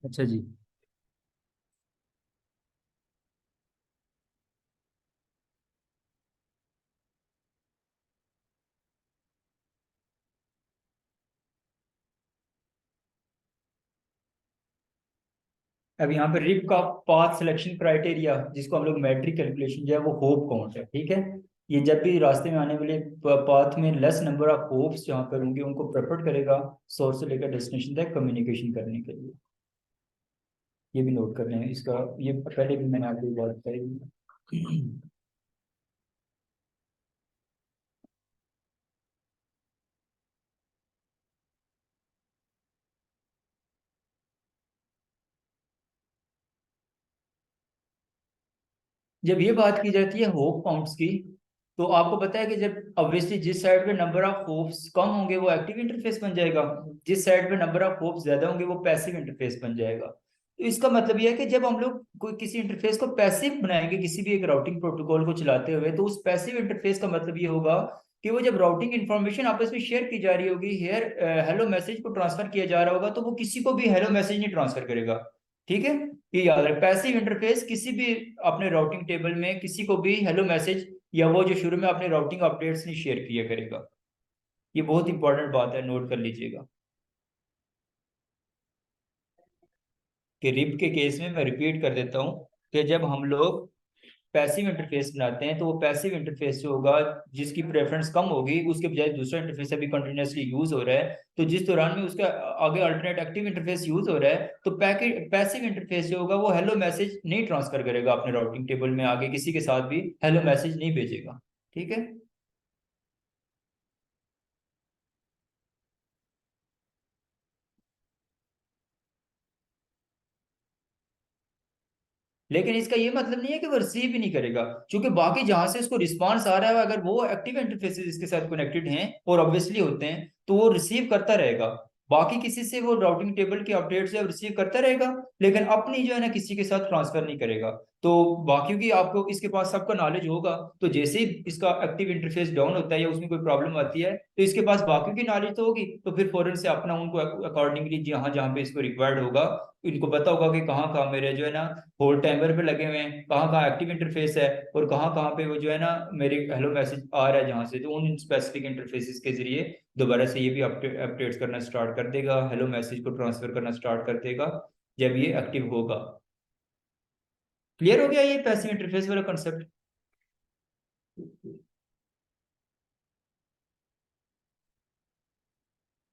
अच्छा जी। अब यहाँ पे रिप का पाथ सिलेक्शन क्राइटेरिया, जिसको हम लोग मैट्रिक कैलकुलेशन जो है वो होप काउंट है, ठीक है। ये जब भी रास्ते में आने वाले पाथ में लेस नंबर ऑफ होप्स जहाँ पर होंगे उनको प्रेफर करेगा सोर्स से लेकर डेस्टिनेशन तक कम्युनिकेशन करने के लिए। ये भी नोट कर रहे हैं इसका, ये पहले भी मैंने आपको बात बताई। जब ये बात की जाती है होप काउंट्स की, तो आपको पता है कि जब ऑब्वियसली जिस साइड पे नंबर ऑफ होप्स कम होंगे वो एक्टिव इंटरफेस बन जाएगा, जिस साइड पे नंबर ऑफ होप्स ज्यादा होंगे वो पैसिव इंटरफेस बन जाएगा। तो इसका मतलब ये है कि जब हम लोग कोई किसी इंटरफेस को पैसिव बनाएंगे किसी भी एक राउटिंग प्रोटोकॉल को चलाते हुए, तो उस पैसिव इंटरफेस का मतलब ये होगा कि वो जब राउटिंग इंफॉर्मेशन आपस में शेयर की जा रही होगी, हेयर हेलो मैसेज को ट्रांसफर किया जा रहा होगा, तो वो किसी को भी हेलो मैसेज नहीं ट्रांसफर करेगा, ठीक है। ये याद रहे, पैसिव इंटरफेस किसी भी अपने राउटिंग टेबल में किसी को भी हेलो मैसेज या वो जो शुरू में अपने राउटिंग अपडेट्स नहीं शेयर किया करेगा। ये बहुत इंपॉर्टेंट बात है, नोट कर लीजिएगा। कि रिप के केस में मैं रिपीट कर देता हूँ कि जब हम लोग पैसिव इंटरफेस बनाते हैं तो वो पैसिव इंटरफेस जो होगा जिसकी प्रेफरेंस कम होगी, उसके बजाय दूसरा इंटरफेस अभी कंटिन्यूसली यूज हो रहा है, तो जिस दौरान में उसका आगे अल्टरनेट एक्टिव इंटरफेस यूज हो रहा है, तो पैसिव इंटरफेस जो होगा वो हेलो मैसेज नहीं ट्रांसफर करेगा अपने राउटिंग टेबल में, आगे किसी के साथ भी हेलो मैसेज नहीं भेजेगा, ठीक है। लेकिन इसका ये मतलब नहीं है कि वो रिसीव ही नहीं करेगा, क्योंकि बाकी जहां से उसको रिस्पांस आ रहा है अगर वो एक्टिव इंटरफेसेस इसके साथ कनेक्टेड हैं और ऑब्वियसली होते हैं तो वो रिसीव करता रहेगा। बाकी किसी से वो राउटिंग टेबल की अपडेट जो है रिसीव करता रहेगा, लेकिन अपनी जो है ना किसी के साथ ट्रांसफर नहीं करेगा। तो बाकियों की आपको इसके पास सबका नॉलेज होगा, तो जैसे ही इसका एक्टिव इंटरफेस डाउन होता है या उसमें कोई प्रॉब्लम आती है तो इसके पास बाकियों की नॉलेज तो होगी, तो फिर फौरन से अपना उनको अकॉर्डिंगली जहां जहां पे इसको रिक्वायर्ड होगा इनको पता होगा कि कहाँ कहाँ मेरे जो है ना होल्ड टाइमर पे लगे हुए हैं, कहाँ कहाँ एक्टिव इंटरफेस है और कहाँ कहाँ पे वो जो है ना मेरे हेलो मैसेज आ रहा है जहाँ से, तो उन स्पेसिफिक इंटरफेसेस के जरिए दोबारा से ये भी अपडेट्स करना स्टार्ट कर देगा, हेलो मैसेज को ट्रांसफर करना स्टार्ट कर देगा जब ये एक्टिव होगा। क्लियर हो गया ये पैसिव इंटरफेस वाला कंसेप्ट?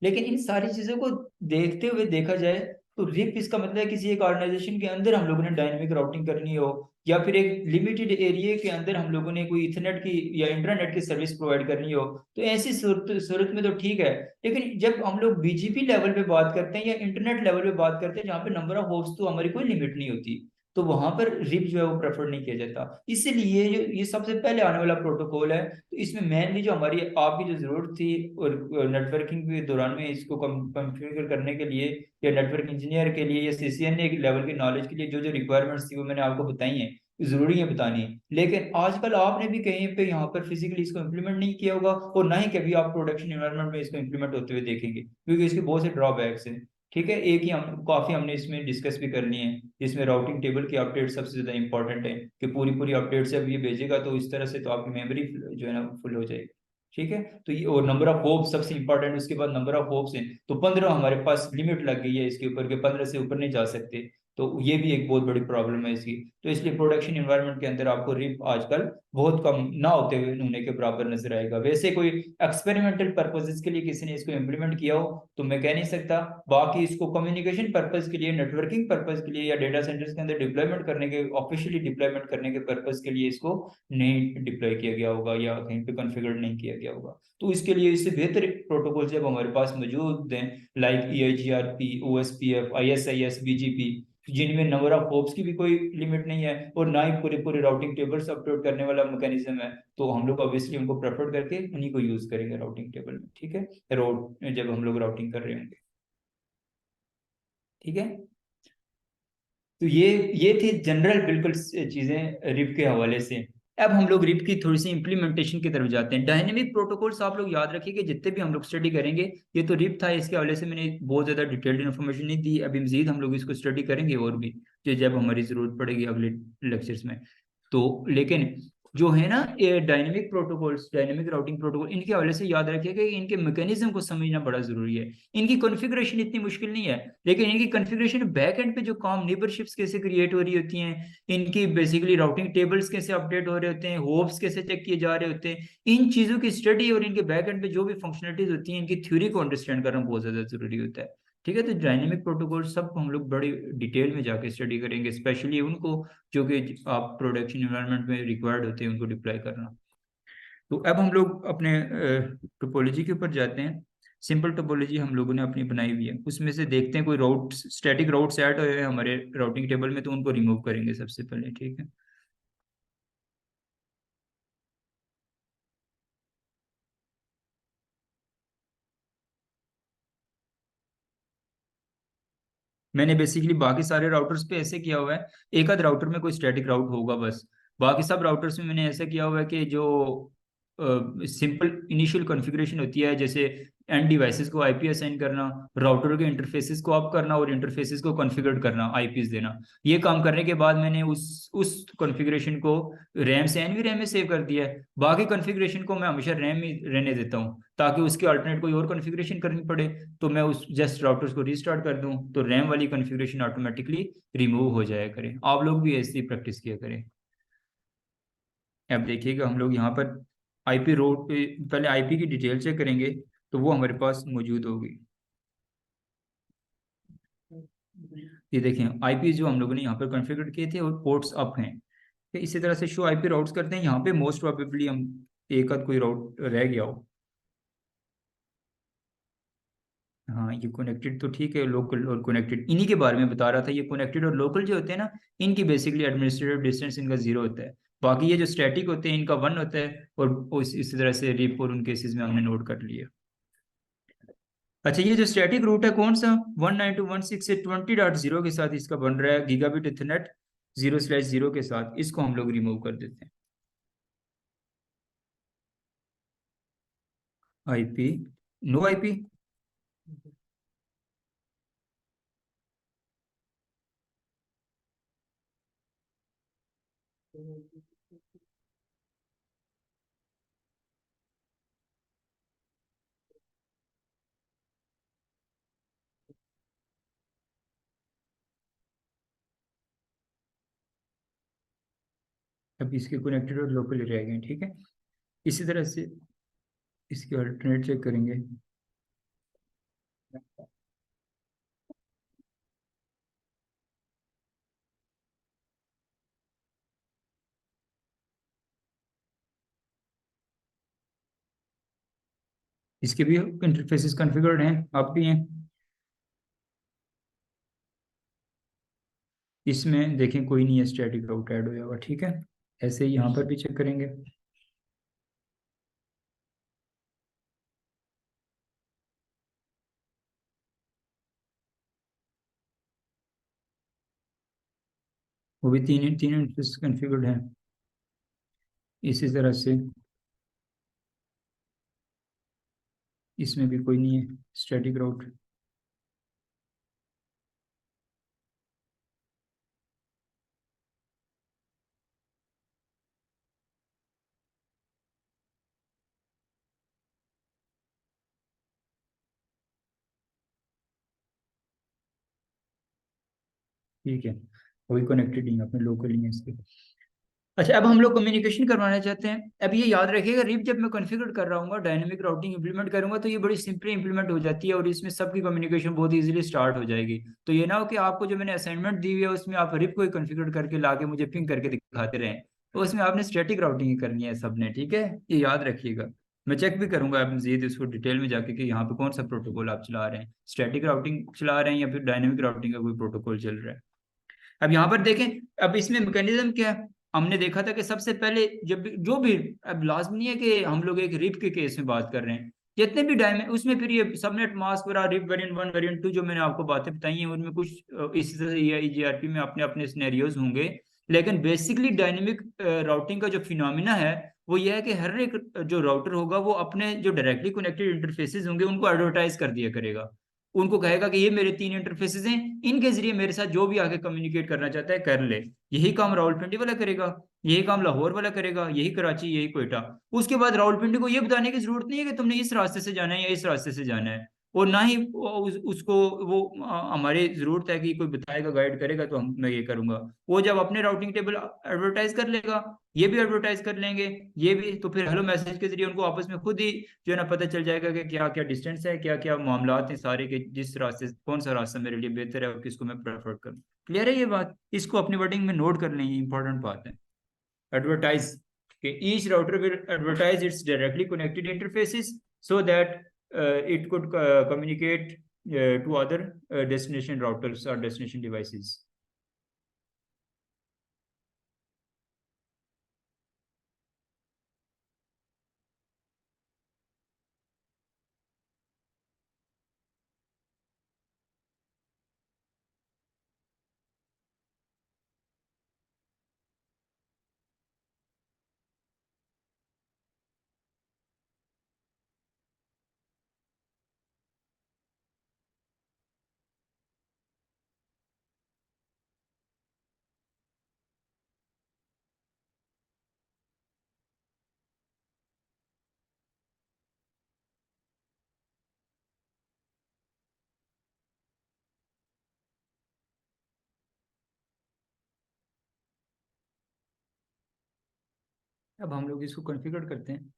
लेकिन इन सारी चीजों को देखते हुए देखा जाए तो रिप इसका मतलब है किसी एक ऑर्गेनाइजेशन के अंदर हम लोगों ने डायनेमिक राउटिंग करनी हो, या फिर एक लिमिटेड एरिया के अंदर हम लोगों ने कोई इथरनेट की या इंटरनेट की सर्विस प्रोवाइड करनी हो, तो ऐसी सूरत में तो ठीक है। लेकिन जब हम लोग बीजीपी लेवल पे बात करते हैं या इंटरनेट लेवल पे बात करते हैं जहाँ पे नंबर ऑफ होस्ट तो हमारी कोई लिमिट नहीं होती, तो वहां पर रिप जो है वो प्रेफर नहीं किया जाता। इसीलिए जो ये सबसे पहले आने वाला प्रोटोकॉल है, तो इसमें मेनली जो हमारी आपकी जो जरूरत थी और नेटवर्किंग के दौरान में इसको कॉन्फ़िगर करने के लिए, या नेटवर्क इंजीनियर के लिए या सीसीएनए लेवल की नॉलेज के लिए जो जो रिक्वायरमेंट्स थी वो मैंने आपको बताई हैं, जरूरी है बतानी। लेकिन आजकल आपने भी कहीं पे यहाँ पर फिजिकली इसको इम्प्लीमेंट नहीं किया होगा, और ना ही कभी आप प्रोडक्शन एनवायरनमेंट में इसको इम्प्लीमेंट होते हुए देखेंगे, क्योंकि इसके बहुत से ड्रॉबैक्स हैं। ठीक है, एक ही हम काफी हमने इसमें डिस्कस भी करनी है, जिसमें राउटिंग टेबल की अपडेट सबसे ज्यादा इंपॉर्टेंट है, कि पूरी पूरी अपडेट से अब ये भेजेगा तो इस तरह से तो आपकी मेमोरी जो है ना फुल हो जाएगी। ठीक है, तो ये और नंबर ऑफ होप्स सबसे इंपॉर्टेंट, उसके बाद नंबर ऑफ होप्स हैं, तो 15 हमारे पास लिमिट लग गई है इसके ऊपर के, 15 से ऊपर नहीं जा सकते। तो ये भी एक बहुत बड़ी प्रॉब्लम है इसकी। तो इसलिए प्रोडक्शन एनवायरनमेंट के अंदर आपको रिप आजकल बहुत कम ना होते हुए होने के बराबर नजर आएगा। वैसे कोई एक्सपेरिमेंटल पर्पजेस के लिए किसी ने इसको इम्प्लीमेंट किया हो तो मैं कह नहीं सकता, बाकी इसको कम्युनिकेशन पर्पज के लिए, नेटवर्किंग पर्पज के लिए, या डेटा सेंटर्स के अंदर डिप्लॉयमेंट करने के, ऑफिशियली डिप्लॉयमेंट करने के पर्पज के लिए इसको नहीं डिप्लॉय किया गया होगा या कहीं पे कॉन्फ़िगर नहीं किया गया होगा। तो इसके लिए इससे बेहतर प्रोटोकॉल जब हमारे पास मौजूद हैं, like EIGRP, OSPF, ISIS, BGP, जिनमें नंबर ऑफ होप्स की भी कोई लिमिट नहीं है और ना ही पूरे पूरे राउटिंग टेबल्स अपलोड करने वाला मैकेनिज्म है, तो हम लोग ऑब्वियसली उनको प्रेफर करके उन्हीं को यूज करेंगे राउटिंग टेबल में। ठीक है, रोड जब हम लोग राउटिंग कर रहे होंगे। ठीक है, तो ये थी जनरल बिल्कुल चीजें रिप के हवाले से। अब हम लोग रिप की थोड़ी सी इंप्लीमेंटेशन की तरफ जाते हैं। डायनेमिक प्रोटोकॉल्स आप लोग याद रखिए कि जितने भी हम लोग स्टडी करेंगे, ये तो रिप था, इसके हवाले से मैंने बहुत ज्यादा डिटेल्ड इन्फॉर्मेशन नहीं दी, अभी मजीद हम लोग इसको स्टडी करेंगे और भी, जो जब हमारी जरूरत पड़ेगी अगले लेक्चर्स में। तो लेकिन जो है ना ये dynamic protocols, dynamic routing protocol, इनके हवाले से याद रखिए कि इनके मैकेनिज्म को समझना बड़ा जरूरी है। इनकी कॉन्फ़िगरेशन इतनी मुश्किल नहीं है, लेकिन इनकी कॉन्फ़िगरेशन बैक एंड पे जो काम नेबरशिप्स कैसे क्रिएट हो रही होती हैं, इनकी बेसिकली राउटिंग टेबल्स कैसे अपडेट हो रहे होते हैं, होप्स कैसे चेक किए जा रहे होते हैं, इन चीज़ों की स्टडी और इनके बैक एंड पे जो भी फंक्शनलिटीज होती हैं, इनकी थ्योरी को अंडरस्टैंड करना बहुत ज़्यादा जरूरी होता है। ठीक है, तो डायनेमिक प्रोटोकॉल सब हम लोग बड़ी डिटेल में जाके स्टडी करेंगे, स्पेशली उनको जो कि आप प्रोडक्शन एनवायरनमेंट में रिक्वायर्ड होते हैं उनको डिप्लॉय करना। तो अब हम लोग अपने टोपोलॉजी के ऊपर जाते हैं। सिंपल टोपोलॉजी हम लोगों ने अपनी बनाई हुई है, उसमें से देखते हैं कोई राउट, स्टैटिक राउट्स ऐड हुए हैं हमारे राउटिंग टेबल में, तो उनको रिमूव करेंगे सबसे पहले। ठीक है, मैंने बेसिकली बाकी सारे राउटर्स पे ऐसे किया हुआ है, एक आध राउटर में कोई स्टैटिक राउट होगा बस, बाकी सब राउटर्स में मैंने ऐसा किया हुआ है कि जो सिंपल इनिशियल कॉन्फ़िगरेशन होती है, जैसे एंड डिवाइसेस को आईपी असाइन करना, राउटर के इंटरफेसेस को आप करना और इंटरफेसेस को कॉन्फ़िगर करना, आईपीस देना, ये काम करने के बाद मैंने उस कॉन्फ़िगरेशन को रैम से एनवी रैम में सेव कर दिया है। बाकी कॉन्फ़िगरेशन को मैं हमेशा रैम में रहने देता हूँ, ताकि उसके अल्टरनेट कोई और कॉन्फ़िगरेशन करनी पड़े तो मैं उस जस्ट राउटर्स को रीस्टार्ट कर दूं, तो रैम वाली कॉन्फ़िगरेशन ऑटोमेटिकली रिमूव हो जाया करें। आप लोग भी ऐसी प्रैक्टिस किया करें। अब देखिएगा हम लोग यहाँ पर आईपी रोड पे पहले आईपी की डिटेल चेक करेंगे, तो वो हमारे पास मौजूद होगी। ये देखें आईपी जो हम लोगों ने यहाँ पर कॉन्फ़िगर किए थे और पोर्ट्स अप हैं। तो इसी तरह से शो आईपी राउट्स करते हैं, यहाँ पे मोस्ट प्रोबेबली हम एक आध कोई राउट रह गया हो। हाँ, ये कनेक्टेड तो ठीक है, लोकल और कनेक्टेड इन्हीं के बारे में बता रहा था। ये कनेक्टेड और लोकल जो होते हैं ना, इनकी बेसिकली एडमिनिस्ट्रेटिव डिस्टेंस इनका 0 होता है। बाकी ये जो स्टैटिक होते हैं इनका 1 होता है, और इसी तरह से रिप और उन केसेस में हमने नोट कर लिया। अच्छा, ये जो स्टैटिक रूट है कौन सा, 192.168.20.0 के साथ इसका बन रहा है, गीगाबिट इथरनेट 0/0 के साथ, इसको हम लोग रिमूव कर देते हैं। आईपी, नो आईपी, अब इसके कनेक्टेड और लोकल रह गए। ठीक है, इसी तरह से इसके अल्टरनेट चेक करेंगे। इसके भी इंटरफेसेस कॉन्फ़िगर्ड हैं, आप भी हैं। इसमें देखें कोई नहीं है, स्टैटिक राउट ऐड हो जाएगा, ठीक है। ऐसे ही यहाँ पर भी चेक करेंगे। वो भी तीन तीन इंटरफेस कॉन्फ़िगर्ड है इसी तरह से। इसमें भी कोई नहीं है स्टैटिक राउट। ठीक है, वही कनेक्टेड नहीं है अपने लोकल ही है इसके। अच्छा, अब हम लोग कम्युनिकेशन करवाना चाहते हैं। अब ये याद रखिएगा, रिप जब मैं कॉन्फ़िगर कर रहा हूँ, डायनेमिक राउटिंग इंप्लीमेंट करूंगा, तो ये बड़ी सिंपली इंप्लीमेंट हो जाती है और इसमें सबकी कम्युनिकेशन बहुत इजीली स्टार्ट हो जाएगी। तो ये ना हो कि आपको जो मैंने असाइनमेंट दी हुई है उसमें आप रिप को ही कॉन्फ़िगर करके लाके मुझे पिंग करके दिखाते रहें, तो उसमें आपने स्टैटिक राउटिंग ही करनी है सबने, ठीक है। ये याद रखिएगा। मैं चेक भी करूंगा आप मजीद इसको डिटेल में जाके कि यहाँ पे कौन सा प्रोटोकॉल आप चला रहे हैं, स्टैटिक राउटिंग चला रहे हैं या फिर डायनेमिक राउटिंग का कोई प्रोटोकॉल चल रहा है। अब यहाँ पर देखें, अब इसमें मैकेनिज्म क्या है। हमने देखा था कि सबसे पहले जब जो भी, अब लाजमी नहीं है कि हम लोग एक रिप के केस में बात कर रहे हैं, जितने भी डायमेंशन उसमें फिर ये सबनेट मास्क वगैरह, रिप वेरिएंट 1 वेरिएंट 2 जो मैंने आपको बातें बताई हैं, उनमें कुछ इसी तरह ईजीआरपी में अपने अपने सिनेरियोज होंगे। लेकिन बेसिकली डायनेमिक राउटिंग का जो फिनोमिना है वो ये है कि हर एक जो राउटर होगा वो अपने जो डायरेक्टली कनेक्टेड इंटरफेसेस होंगे उनको एडवर्टाइज कर दिया करेगा। उनको कहेगा कि ये मेरे 3 इंटरफेसेस हैं, इनके जरिए मेरे साथ जो भी आगे कम्युनिकेट करना चाहता है कर ले। यही काम रावलपिंडी वाला करेगा, यही काम लाहौर वाला करेगा, यही कराची, यही कोयटा। उसके बाद रावलपिंडी को ये बताने की जरूरत नहीं है कि तुमने इस रास्ते से जाना है या इस रास्ते से जाना है। और ना ही उसको वो हमारी जरूरत है कि कोई बताएगा गाइड करेगा तो मैं ये करूंगा। वो जब अपने राउटिंग टेबल एडवर्टाइज कर लेगा, ये भी एडवर्टाइज कर लेंगे, ये भी, तो फिर हेलो मैसेज के जरिए उनको आपस में खुद ही जो है ना पता चल जाएगा कि क्या क्या डिस्टेंस है, क्या क्या मामलात हैं सारे के, जिस रास्ते कौन सा रास्ता मेरे लिए बेहतर है और किसको मैं प्रेफर करूँ। क्लियर है ये बात? इसको अपनी वर्डिंग में नोट कर लें, इंपॉर्टेंट बात है। एडवर्टाइज कि each router will advertise it's directly connected interfaces so that it could communicate to other destination routers or destination devices. अब हम लोग इसको कॉन्फ़िगर करते हैं।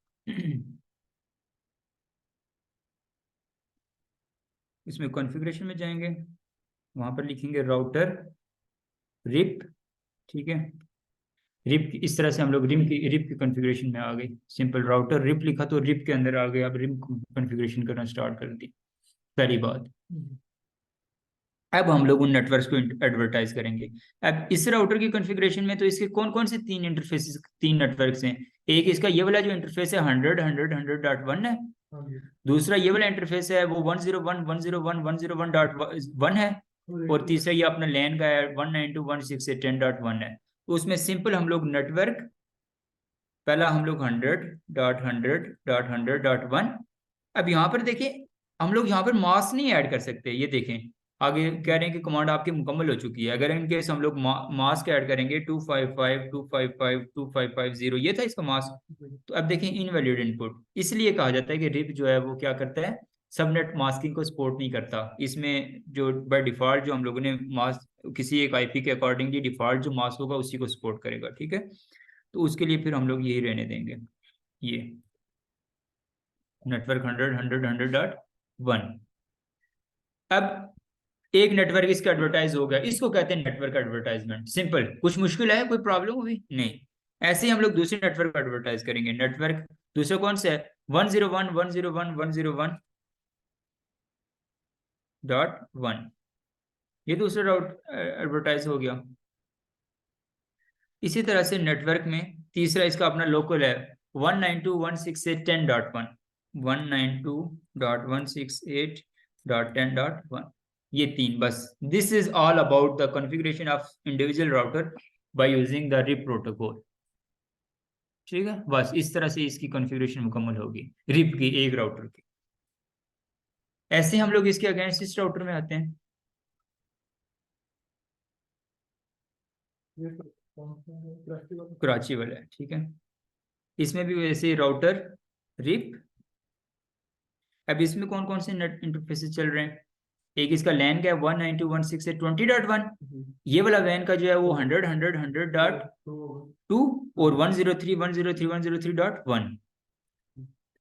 इसमें कॉन्फ़िगरेशन में जाएंगे, वहां पर लिखेंगे राउटर रिप, ठीक है। रिप इस तरह से हम लोग रिप की कॉन्फ़िगरेशन में आ गए। सिंपल राउटर रिप लिखा तो रिप के अंदर आ गए। अब रिप कॉन्फ़िगरेशन करना स्टार्ट कर दी, पहली बात। अब हम लोग उन नेटवर्क्स को एडवर्टाइज करेंगे। अब इस राउटर की कॉन्फ़िगरेशन में तो इसके कौन कौन से 3 इंटरफेसेस, 3 नेटवर्क्स हैं। एक इसका ये वाला जो इंटरफेस है 100.100.1 है। दूसरा ये वाला इंटरफेस है वो 101.101.101.1 है। और तीसरा ये अपना लैन का है 192.168.10.1 है। तो उसमें सिंपल हम लोग नेटवर्क, पहला हम लोग 100.100.100.1। अब यहाँ पर देखें, हम लोग यहाँ पर मास्क नहीं ऐड कर सकते। ये देखें आगे कह रहे हैं कि कमांड आपकी मुकम्मल हो चुकी है। अगर इनकेस हम लोग मास्क ऐड करेंगे 255.255.255.0, ये था इसका मास्क। तो अब देखें इनवैलिड इनपुट, इसलिए कहा जाता है कि रिप जो है वो क्या करता है, सबनेट मास्किंग को सपोर्ट नहीं करता। इसमें जो बाय डिफॉल्ट जो हम लोगों ने मास्क किसी एक आईपी के अकॉर्डिंगली डिफॉल्ट जो मास्क होगा उसी को सपोर्ट करेगा, ठीक है। तो उसके लिए फिर हम लोग यही रहने देंगे, ये नेटवर्क 100.100.1। अब एक नेटवर्क इसका एडवर्टाइज हो गया, इसको कहते हैं नेटवर्क एडवर्टाइजमेंट। सिंपल, कुछ मुश्किल है, कोई प्रॉब्लम हुई नहीं। ऐसे ही हम लोग दूसरे नेटवर्क एडवर्टाइज करेंगे। नेटवर्क दूसरा कौन सा है 101.101.1, ये दूसरा राउट एडवर्टाइज हो गया। इसी तरह से नेटवर्क में तीसरा इसका अपना लोकल है 192.168.10.1 192.168.10.1 ये तीन बस। This is all about the configuration of individual router by using the RIP protocol. ठीक है, बस इस तरह से इसकी कॉन्फ़िगरेशन मुकम्मल होगी रिप की, एक राउटर की। ऐसे हम लोग इसके अगेंस्ट इस राउटर में आते हैं। ये तो कौन सा है, प्लास्टिक वाला? कराची वाला है, ठीक है। इसमें भी वैसे ही राउटर रिप। अब इसमें कौन कौन से नेट इंटरफेसेस चल रहे हैं? एक इसका लैन का है 192.168.20.1। ये वाला वैन का जो है वो 100.100.2 और 103.103.103.1।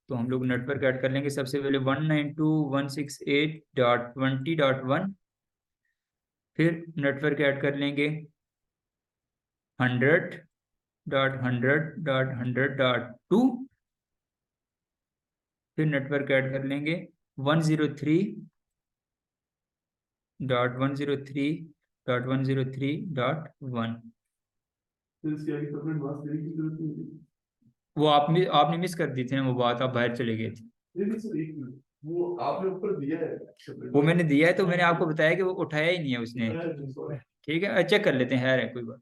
तो हम लोग नेटवर्क ऐड कर लेंगे सबसे पहले 192.168.20.1। फिर नेटवर्क ऐड कर लेंगे 100.100.100.2। फिर नेटवर्क ऐड कर लेंगे 103.103.103.1। फिर इसकी आगे सेपरेट मास्क देने की जरूरत नहीं है। वो आपने मिस कर दी थी ना वो बात, आप बाहर चले गए थे। नहीं सर, एक मिनट, वो आपने ऊपर दिया है separate वो mask। मैंने दिया है तो मैंने आपको बताया कि वो उठाया ही नहीं है उसने। Sorry। ठीक है, चेक कर लेते हैं, है कोई बात।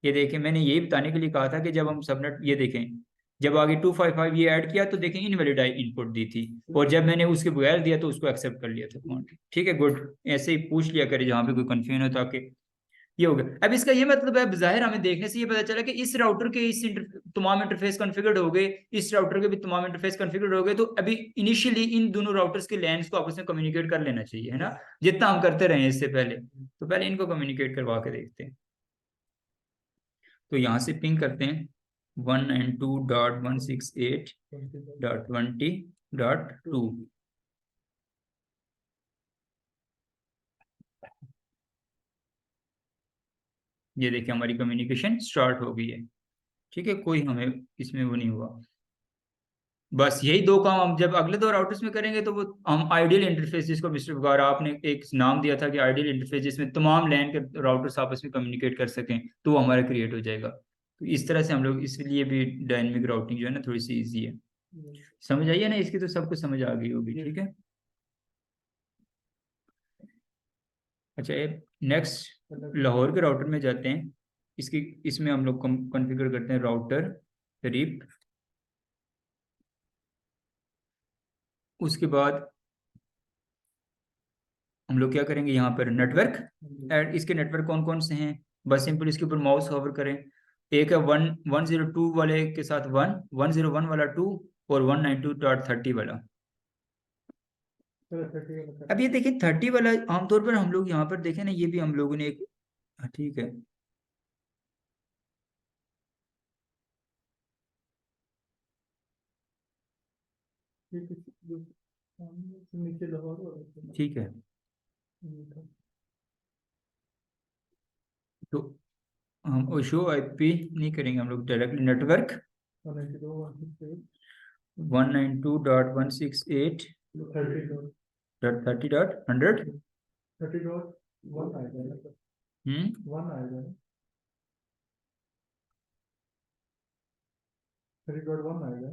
ये देखें, मैंने यही बताने के लिए कहा था कि जब हम सबनेट, ये देखें, जब आगे 255 ये ऐड किया तो देखें इनवैलिड इनपुट दी थी, और जब मैंने उसके बगैर दिया तो उसको एक्सेप्ट कर लिया था कमांड। ठीक है, गुड। ऐसे ही पूछ लिया करे जहाँ पे कोई कंफ्यूजन हो, ताकि ये हो गया। अब इसका ये मतलब है, जाहिर हमें देखने से ये पता चला कि इस राउटर के तमाम इंटरफेस कॉन्फ़िगर्ड हो गए, इस राउटर के भी तमाम इंटरफेस कॉन्फ़िगर्ड हो गए। तो अभी इनिशियली इन दोनों राउटर्स के लैंस को आपस में कम्युनिकेट कर लेना चाहिए, है ना, जितना हम करते रहे इससे पहले। तो पहले इनको कम्युनिकेट करवा के देखते हैं। तो यहाँ से पिंग करते हैं 192.168.20.2। ये देखिए हमारी कम्युनिकेशन स्टार्ट हो गई है। ठीक है, कोई हमें इसमें वो नहीं हुआ। बस यही दो काम हम जब अगले दो राउटर्स में करेंगे तो वो हम आइडियल इंटरफेस, जिसको मिस्टर वगारा आपने एक नाम दिया था कि आइडियल इंटरफेस, जिसमें तमाम लैन के राउटर्स आपस में कम्युनिकेट कर सकें, तो वो हमारा क्रिएट हो जाएगा। तो इस तरह से हम लोग, इसलिए भी डायनेमिक राउटिंग जो है ना थोड़ी सी ईजी है। समझ आइए ना इसकी, तो सबको समझ आ गई होगी। ठीक है, अच्छा, नेक्स्ट लाहौर के राउटर में जाते हैं। इसकी इसमें हम लोग कॉन्फ़िगर करते हैं राउटर रिप। उसके बाद हम लोग क्या करेंगे, यहाँ पर नेटवर्क एंड इसके नेटवर्क कौन कौन से हैं, बस सिंपल इसके ऊपर माउस होवर करें। एक है 102 वाले के साथ 101 वाला 2 और 192.30 वाला। अब ये देखिए 30 वाला आमतौर पर हम लोग यहाँ पर देखें ना, ये भी हम लोगों ने एक, हाँ, ठीक है, नीचे लाहौर ठीक है। तो हम शो आईपी नहीं करेंगे, हम लोग डायरेक्टली नेटवर्क 192.168.30.100। 30.1 आएगा, 1 आएगा, 30.1 आएगा।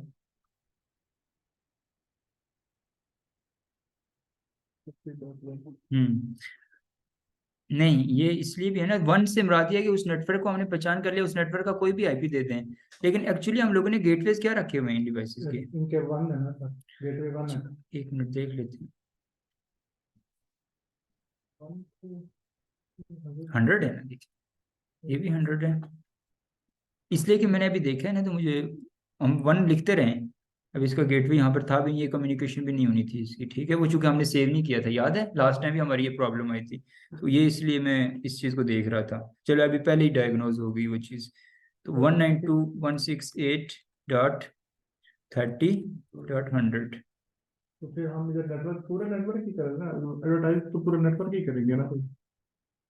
नहीं, ये इसलिए भी है ना, वन से मुराद ये है कि उस नेटवर्क को हमने पहचान कर लिया, उस नेटवर्क का कोई भी आईपी दे दें। लेकिन एक्चुअली हम लोगों ने गेटवेज क्या रखे हुए हैं इन डिवाइसेस के? इनके 1 है ना सर, गेटवे 1 है। एक मिनट देख लेते हैं। 100 है ना, देखिए ये भी 100 है। इसलिए कि मैंने अभी देखा है ना, तो मुझे, हम 1 लिखते रहे। अब इसका गेटवे यहाँ पर था भी, ये कम्युनिकेशन भी नहीं होनी थी इसकी। ठीक है, वो चूंकि हमने सेव नहीं किया था, याद है लास्ट टाइम भी हमारी ये प्रॉब्लम आई थी, तो ये इसलिए मैं इस चीज़ को देख रहा था। चलो अभी पहले ही डायग्नोज हो गई वो चीज़। तो 192.168.30.100। तो फिर हम इधर नेटवर्क, पूरे नेटवर्क ही करेंगे ना, एडवर्टाइज तो पूरे नेटवर्क ही करेंगे ना कोई।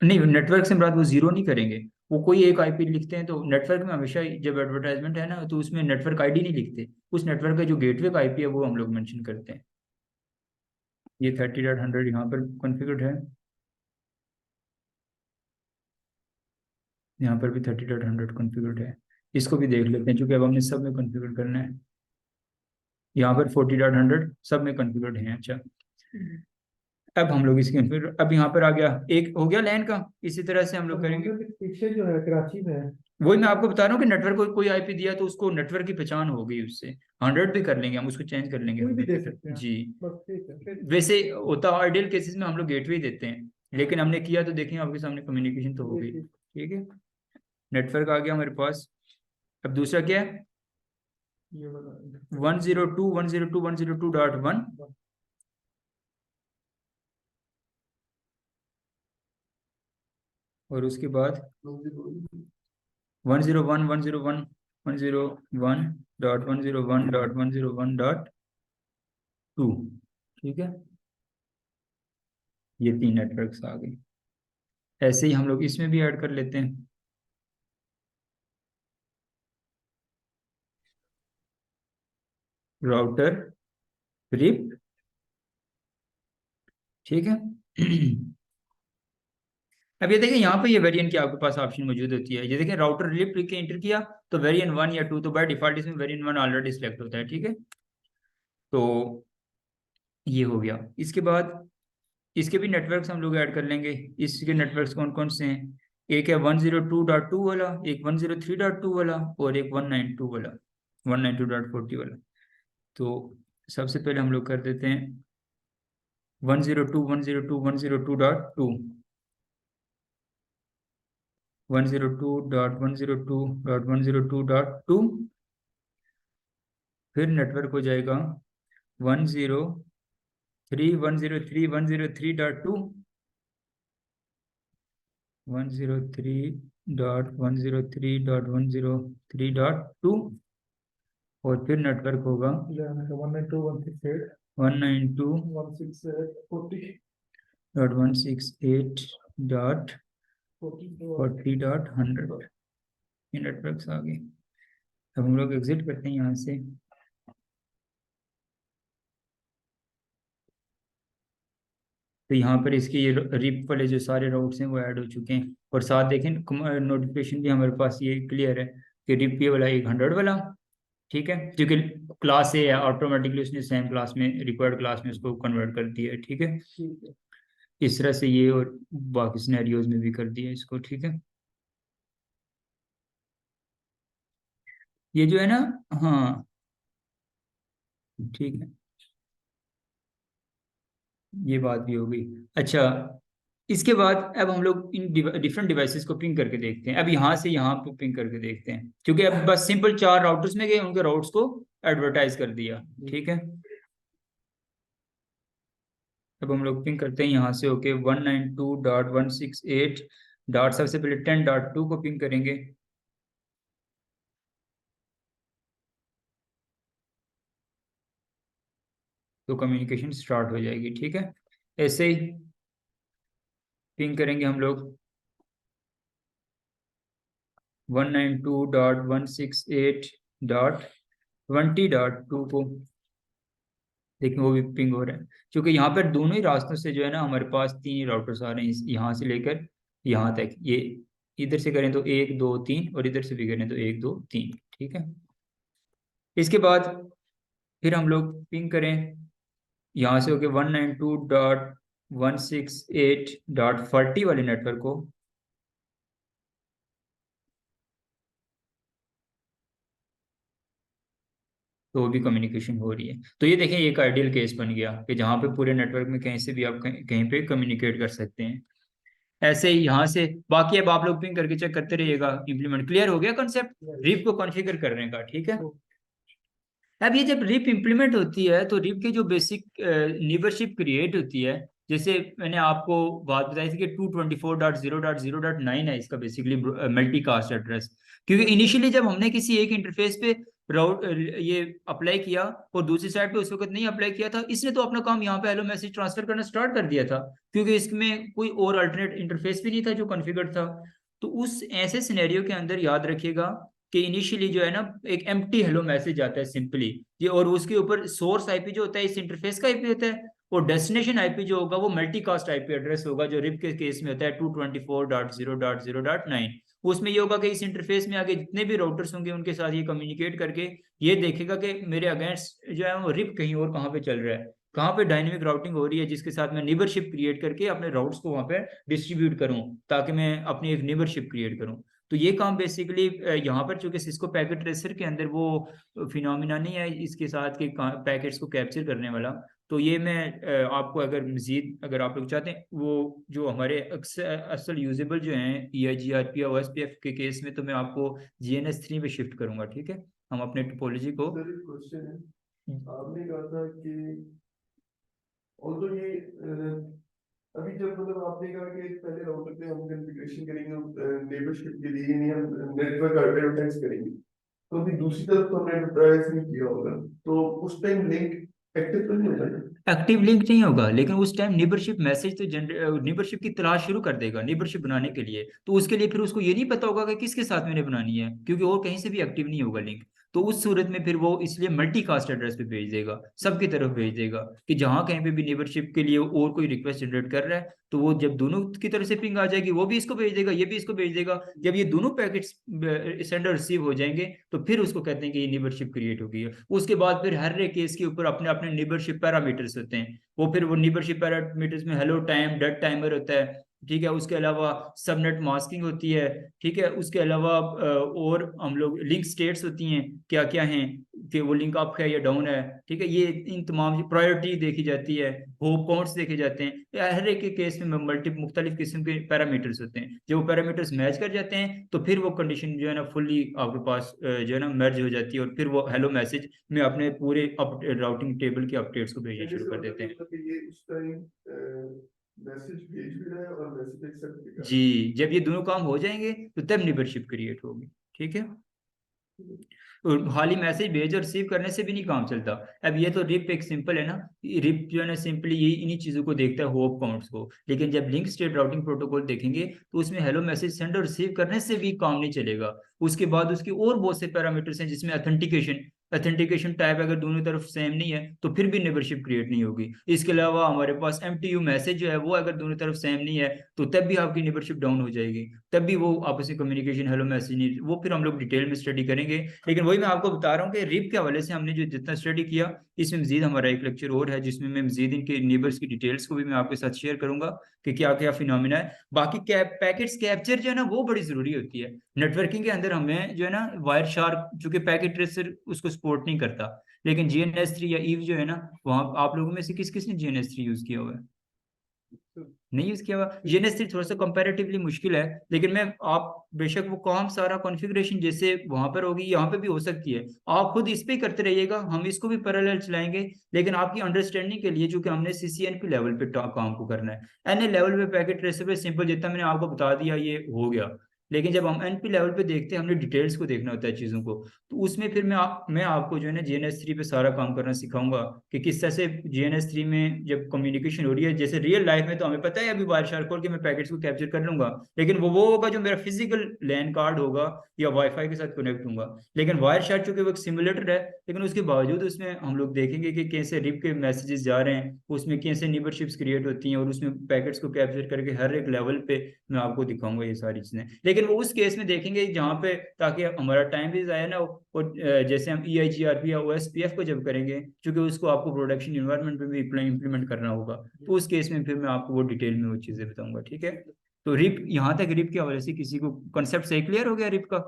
नहीं, नेटवर्क से मुराद वो जीरो नहीं करेंगे, वो कोई एक आईपी लिखते हैं। तो नेटवर्क में हमेशा जब एडवर्टाइजमेंट है ना, तो उसमें नेटवर्क आईडी नहीं लिखते, उस नेटवर्क का जो गेटवे का आईपी है वो हम लोग मेंशन करते हैं। ये 30.100 यहाँ पर कॉन्फ़िगर्ड है। यहाँ पर भी 30.100 कॉन्फ़िगर्ड है, इसको भी देख लेते हैं क्योंकि अब हमने सब में कॉन्फ़िगर करना है। यहाँ पर 40.100 सब में कॉन्फ़िगर्ड है। अच्छा, अब हम लोग इसके अब यहाँ पर आ गया, एक हो गया लैन का। इसी तरह से हम लोग करेंगे, पीछे जो है कराची में है। वही मैं आपको बता रहा हूँ कि नेटवर्क को कोई आईपी दिया तो उसको नेटवर्क की पहचान हो गई उससे। 100 भी कर लेंगे हम, उसको चेंज कर लेंगे कोई भी 100 दे पे। सकते हैं। जी, बस ठीक है फिर। वैसे होता आइडियल केसेस में हम लोग गेटवे देते हैं, लेकिन हमने किया तो देखें आपके सामने कम्युनिकेशन तो हो गई। ठीक है, नेटवर्क आ गया हमारे पास। अब दूसरा क्या है, ये वाला 102.102.102.1 और उसके बाद 101.101.101.101.2। ठीक है, ये 3 नेटवर्क्स आ गए। ऐसे ही हम लोग इसमें भी ऐड कर लेते हैं। राउटर रिप, ठीक है। अब ये देखिए यहाँ पे ये वेरिएंट की आपके पास ऑप्शन मौजूद होती है। ये देखिए राउटर रिप लिख के एंटर किया तो वेरिएंट 1 या 2, तो बाय डिफॉल्ट इसमें वेरिएंट 1 ऑलरेडी सिलेक्ट होता है। ठीक है, तो ये हो गया। इसके बाद इसके भी नेटवर्क्स हम लोग ऐड कर लेंगे। इसके नेटवर्क्स कौन कौन से हैं, एक है 102.2 वाला, एक 103.2 वाला और एक 192 वाला, 192.40 वाला। तो सबसे पहले हम लोग कर देते हैं 102.102.102.2 102.102.102.2। फिर नेटवर्क हो जाएगा 103.103.103.2 103.103.103.2 और फिर नेटवर्क होगा 192.168.168.40.100। ये नेटवर्क्स आ गए। अब हम लोग एग्जिट करते हैं यहाँ से। तो यहाँ पर इसके ये रिप वाले जो सारे राउट्स हैं वो ऐड हो चुके हैं और साथ देखें नोटिफिकेशन भी हमारे पास ये क्लियर है कि रिप ये वाला 100 वाला, ठीक है, क्योंकि क्लास ए है ऑटोमेटिकली उसने सेम क्लास में रिक्वायर्ड क्लास में उसको कन्वर्ट कर दिया है। ठीक है, इस तरह से ये और बाकी सिनेरियोज में भी कर दिया इसको। ठीक है, ये जो है ना, हाँ ठीक है, ये बात भी हो गई। अच्छा, इसके बाद अब हम लोग इन डिफरेंट डिवाइसेस को पिंग करके देखते हैं। अब यहाँ से यहाँ पे पिंग करके देखते हैं क्योंकि अब बस सिंपल 4 राउटर्स में गए, उनके राउट्स को एडवर्टाइज कर दिया। ठीक है, अब हम लोग पिंग करते हैं यहाँ से ओके 192.168 डॉट, सबसे पहले 10.2 को पिंग करेंगे। तो कम्युनिकेशन स्टार्ट हो जाएगी। ठीक है, ऐसे ही पिंग करेंगे हम लोग 192.168.20.2 को, देखिए वो भी पिंग हो रहा है क्योंकि यहाँ पर दोनों ही रास्तों से जो है ना हमारे पास 3 राउटर्स आ रहे हैं, यहाँ से लेकर यहाँ तक। ये इधर से करें तो 1 2 3 और इधर से भी करें तो 1 2 3। ठीक है, इसके बाद फिर हम लोग पिंग करें यहाँ से ओके 192.168.40 वाले नेटवर्क को। तो वो भी कम्युनिकेशन हो रही है। तो ये देखें, एक आइडियल केस बन गया कि जहाँ पे पूरे नेटवर्क में कहीं से भी आप कहीं पे कम्युनिकेट कर सकते हैं। ऐसे ही यहाँ से बाकी अब आप लोग पिंग करके चेक करते रहिएगा। इम्प्लीमेंट क्लियर हो गया कंसेप्ट रिप को कॉन्फ़िगर करने का। ठीक है, अब ये जब रिप इम्प्लीमेंट होती है तो रिप की जो बेसिक नीबरशिप क्रिएट होती है, जैसे मैंने आपको बात बताई थी कि 224.0.0.9 है इसका बेसिकली मल्टी कास्ट एड्रेस। क्योंकि इनिशियली जब हमने किसी एक इंटरफेस पे राउट ये अप्लाई किया और दूसरी साइड पे उस वक्त नहीं अप्लाई किया था, इसने तो अपना काम यहाँ पे हेलो मैसेज ट्रांसफर करना स्टार्ट कर दिया था क्योंकि इसमें कोई और अल्टरनेट इंटरफेस भी नहीं था जो कॉन्फ़िगर था। तो उस ऐसे सिनेरियो के अंदर याद रखिएगा कि इनिशियली जो है ना एक एम्प्टी हेलो मैसेज आता है सिंपली ये, और उसके ऊपर सोर्स आईपी जो होता है इस इंटरफेस का आईपी होता है और डेस्टिनेशन आईपी जो होगा वो मल्टीकास्ट आईपी एड्रेस होगा जो रिप के केस में होता है 224.0.0.9। उसमें ये होगा कि इस इंटरफेस में आगे जितने भी राउटर्स होंगे उनके साथ ये कम्युनिकेट करके ये देखेगा कि मेरे अगेंस्ट जो है वो रिप कहीं और कहाँ पे चल रहा है, कहाँ पे डायनेमिक राउटिंग हो रही है, जिसके साथ मैं नेबरशिप क्रिएट करके अपने राउट्स को वहाँ पे डिस्ट्रीब्यूट करूँ, ताकि मैं अपनी एक नेबरशिप क्रिएट करूँ। तो ये काम बेसिकली यहाँ पर चूंकि सिस्को पैकेट ट्रेसर के अंदर वो फिनोमिना नहीं है इसके साथ के पैकेट्स को कैप्चर करने वाला। तो ये मैं आपको अगर मजीद अगर आप लोग चाहते हैं वो जो हमारे असल यूजेबल जो हैं EIGRP या OSPF के केस में, तो मैं आपको GNS3 पे शिफ्ट करूंगा। ठीक है, हम अपने टोपोलॉजी को सर एक क्वेश्चन है, आपने कहा था कि ऑल्दो ये अभी जब मतलब आपने कहा कि पहले राउटर पे हम कॉन्फ़िगरेशन करेंगे नेबरशिप के लिए, नहीं हम नेटवर्क एडवर्टाइज करेंगे, तो अभी दूसरी तरफ तो हमने एडवर्टाइज नहीं किया होगा, तो उस टाइम लिंक एक्टिव तो नहीं होगा। एक्टिव लिंक नहीं होगा, लेकिन उस टाइम निबरशिप मैसेज तो निबरशिप की तलाश शुरू कर देगा निबरशिप बनाने के लिए। तो उसके लिए फिर उसको ये नहीं पता होगा कि किसके साथ मैंने बनानी है, क्योंकि और कहीं से भी एक्टिव नहीं होगा लिंक। तो उस सूरत में फिर वो इसलिए मल्टी कास्ट एड्रेस पे भेज देगा, सबकी तरफ भेज देगा कि जहां कहीं पे भी निबरशिप के लिए और कोई रिक्वेस्ट जनरेट कर रहा है, तो वो जब दोनों की तरफ से पिंग आ जाएगी वो भी इसको भेज देगा, ये भी इसको भेज देगा। जब ये दोनों पैकेट्स सेंडर रिसीव हो जाएंगे तो फिर उसको कहते हैं कि ये निबरशिप क्रिएट हो गई है। उसके बाद फिर हर एक केस के ऊपर अपने अपने निबरशिप पैरामीटर्स होते हैं। वो फिर वो निबरशिप पैरामीटर्स में हेलो टाइम डेट टाइमर होता है, ठीक है, उसके अलावा सबनेट मास्किंग होती है, ठीक है, उसके अलावा और हम लोग लिंक स्टेट्स होती हैं क्या क्या हैं, कि वो लिंक अप है या डाउन है, ठीक है, ये इन तमाम प्रायोरिटी देखी जाती है, होप काउंट्स देखे जाते हैं। हर एक के केस में मुख्तलिफ किस्म के पैरामीटर्स होते हैं। जब वो पैरामीटर्स मैच कर जाते हैं तो फिर वो कंडीशन जो है ना फुल्ली आपके पास जो है ना मर्ज हो जाती है, और फिर वो हेलो मैसेज में अपने पूरे राउटिंग टेबल के अपडेट्स को भेजना शुरू कर देते हैं। ये उस टाइम मैसेज भेज भी रहा है और मैसेज एक्सेप्ट भी कर रहा है। जी, जब ये दोनों काम हो जाएंगे तो तब मेंबरशिप क्रिएट होगी। ठीक है, और खाली मैसेज भेज और रिसीव करने से भी नहीं काम चलता। अब ये तो रिप एक सिंपल है ना, रिप जो है ना सिंपली ये इन्हीं चीजों को देखता है, होप काउंट्स को। लेकिन जब लिंक स्टेट राउटिंग प्रोटोकॉल देखेंगे तो उसमें हेलो मैसेज सेंड और रिसीव करने से भी काम नहीं चलेगा। उसके बाद उसके और बहुत से पैरामीटर्स हैं, जिसमें अथेंटिकेशन टाइप अगर दोनों तरफ सेम नहीं है तो फिर भी नेबरशिप क्रिएट नहीं होगी। इसके अलावा हमारे पास MTU मैसेज जो है वो अगर दोनों तरफ सेम नहीं है तो तब भी आपकी नेबरशिप डाउन हो जाएगी, तब भी वो आपस में कम्युनिकेशन हेलो मैसेज नहीं, वो फिर हम लोग डिटेल में स्टडी करेंगे। लेकिन वही मैं आपको बता रहा हूँ कि रिप के हवाले से हमने जो जितना स्टडी किया, इसमें मजीद हमारा एक लेक्चर और है जिसमें मैं मजीद इनके नेबर्स की डिटेल्स को भी मैं आपके साथ शेयर करूंगा कि क्या क्या फिनोमिना है। बाकी पैकेट्स कैप्चर जो है ना वो बड़ी जरूरी होती है नेटवर्किंग के अंदर। हमें जो है ना वायर शार्क चूंकि पैकेट ट्रेसर उसको सपोर्ट नहीं करता, लेकिन GNS3 या ईव जो है ना, वहाँ आप लोगों में से किस किस ने GNS3 यूज किया हुआ है? नहीं यूज किया हुआ। GNS3 थोड़ा सा कंपैरेटिवली मुश्किल है, लेकिन मैं आप बेशक वो काम सारा कॉन्फ़िगरेशन जैसे वहां पर होगी यहाँ पे भी हो सकती है, आप खुद इस पे करते रहिएगा, हम इसको भी पैरेलल चलाएंगे। लेकिन आपकी अंडरस्टैंडिंग के लिए चूंकि हमने CCNP लेवल पे काम को करना है, NA लेवल पे पैकेट ट्रेसर पे सिंपल जितना मैंने आपको बता दिया ये हो गया। लेकिन जब हम NP लेवल पे देखते हैं, हमने डिटेल्स को देखना होता है चीज़ों को, तो उसमें फिर मैं आपको जो है ना GNS3 पे सारा काम करना सिखाऊंगा कि किस तरह से GNS3 में जब कम्युनिकेशन हो रही है, जैसे रियल लाइफ में तो हमें पता है अभी वायर शार्क खोल के मैं पैकेट्स को कैप्चर कर लूंगा, लेकिन वो होगा जो मेरा फिजिकल लैन कार्ड होगा या वाईफाई के साथ कनेक्ट होगा। लेकिन वायर शार्क चूंकि वो एक सिमुलेटर है, लेकिन उसके बावजूद उसमें हम लोग देखेंगे कि कैसे रिप के मैसेजेस जा रहे हैं, उसमें कैसे नीबरशिप्स क्रिएट होती हैं, और उसमें पैकेट्स को कैप्चर करके हर एक लेवल पे मैं आपको दिखाऊंगा ये सारी चीजें। लेकिन वो उस केस में देखेंगे जहाँ पे, ताकि हमारा टाइम भी जाए ना, और जैसे हम EIGRP या OSPF को जब करेंगे, क्योंकि उसको आपको प्रोडक्शन इन्वायरमेंट में भी इम्प्लीमेंट करना होगा, तो उस केस में फिर मैं आपको वो डिटेल में वो चीजें बताऊंगा। ठीक है, तो रिप यहाँ तक रिप के हवाले से किसी को कंसेप्ट सही क्लियर हो गया? रिप का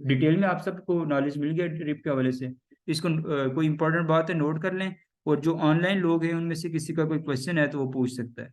डिटेल में आप सबको नॉलेज मिल गया रिप के हवाले से? इसको कोई इंपॉर्टेंट बात है नोट कर लें, और जो ऑनलाइन लोग हैं उनमें से किसी का कोई क्वेश्चन है तो वो पूछ सकता है।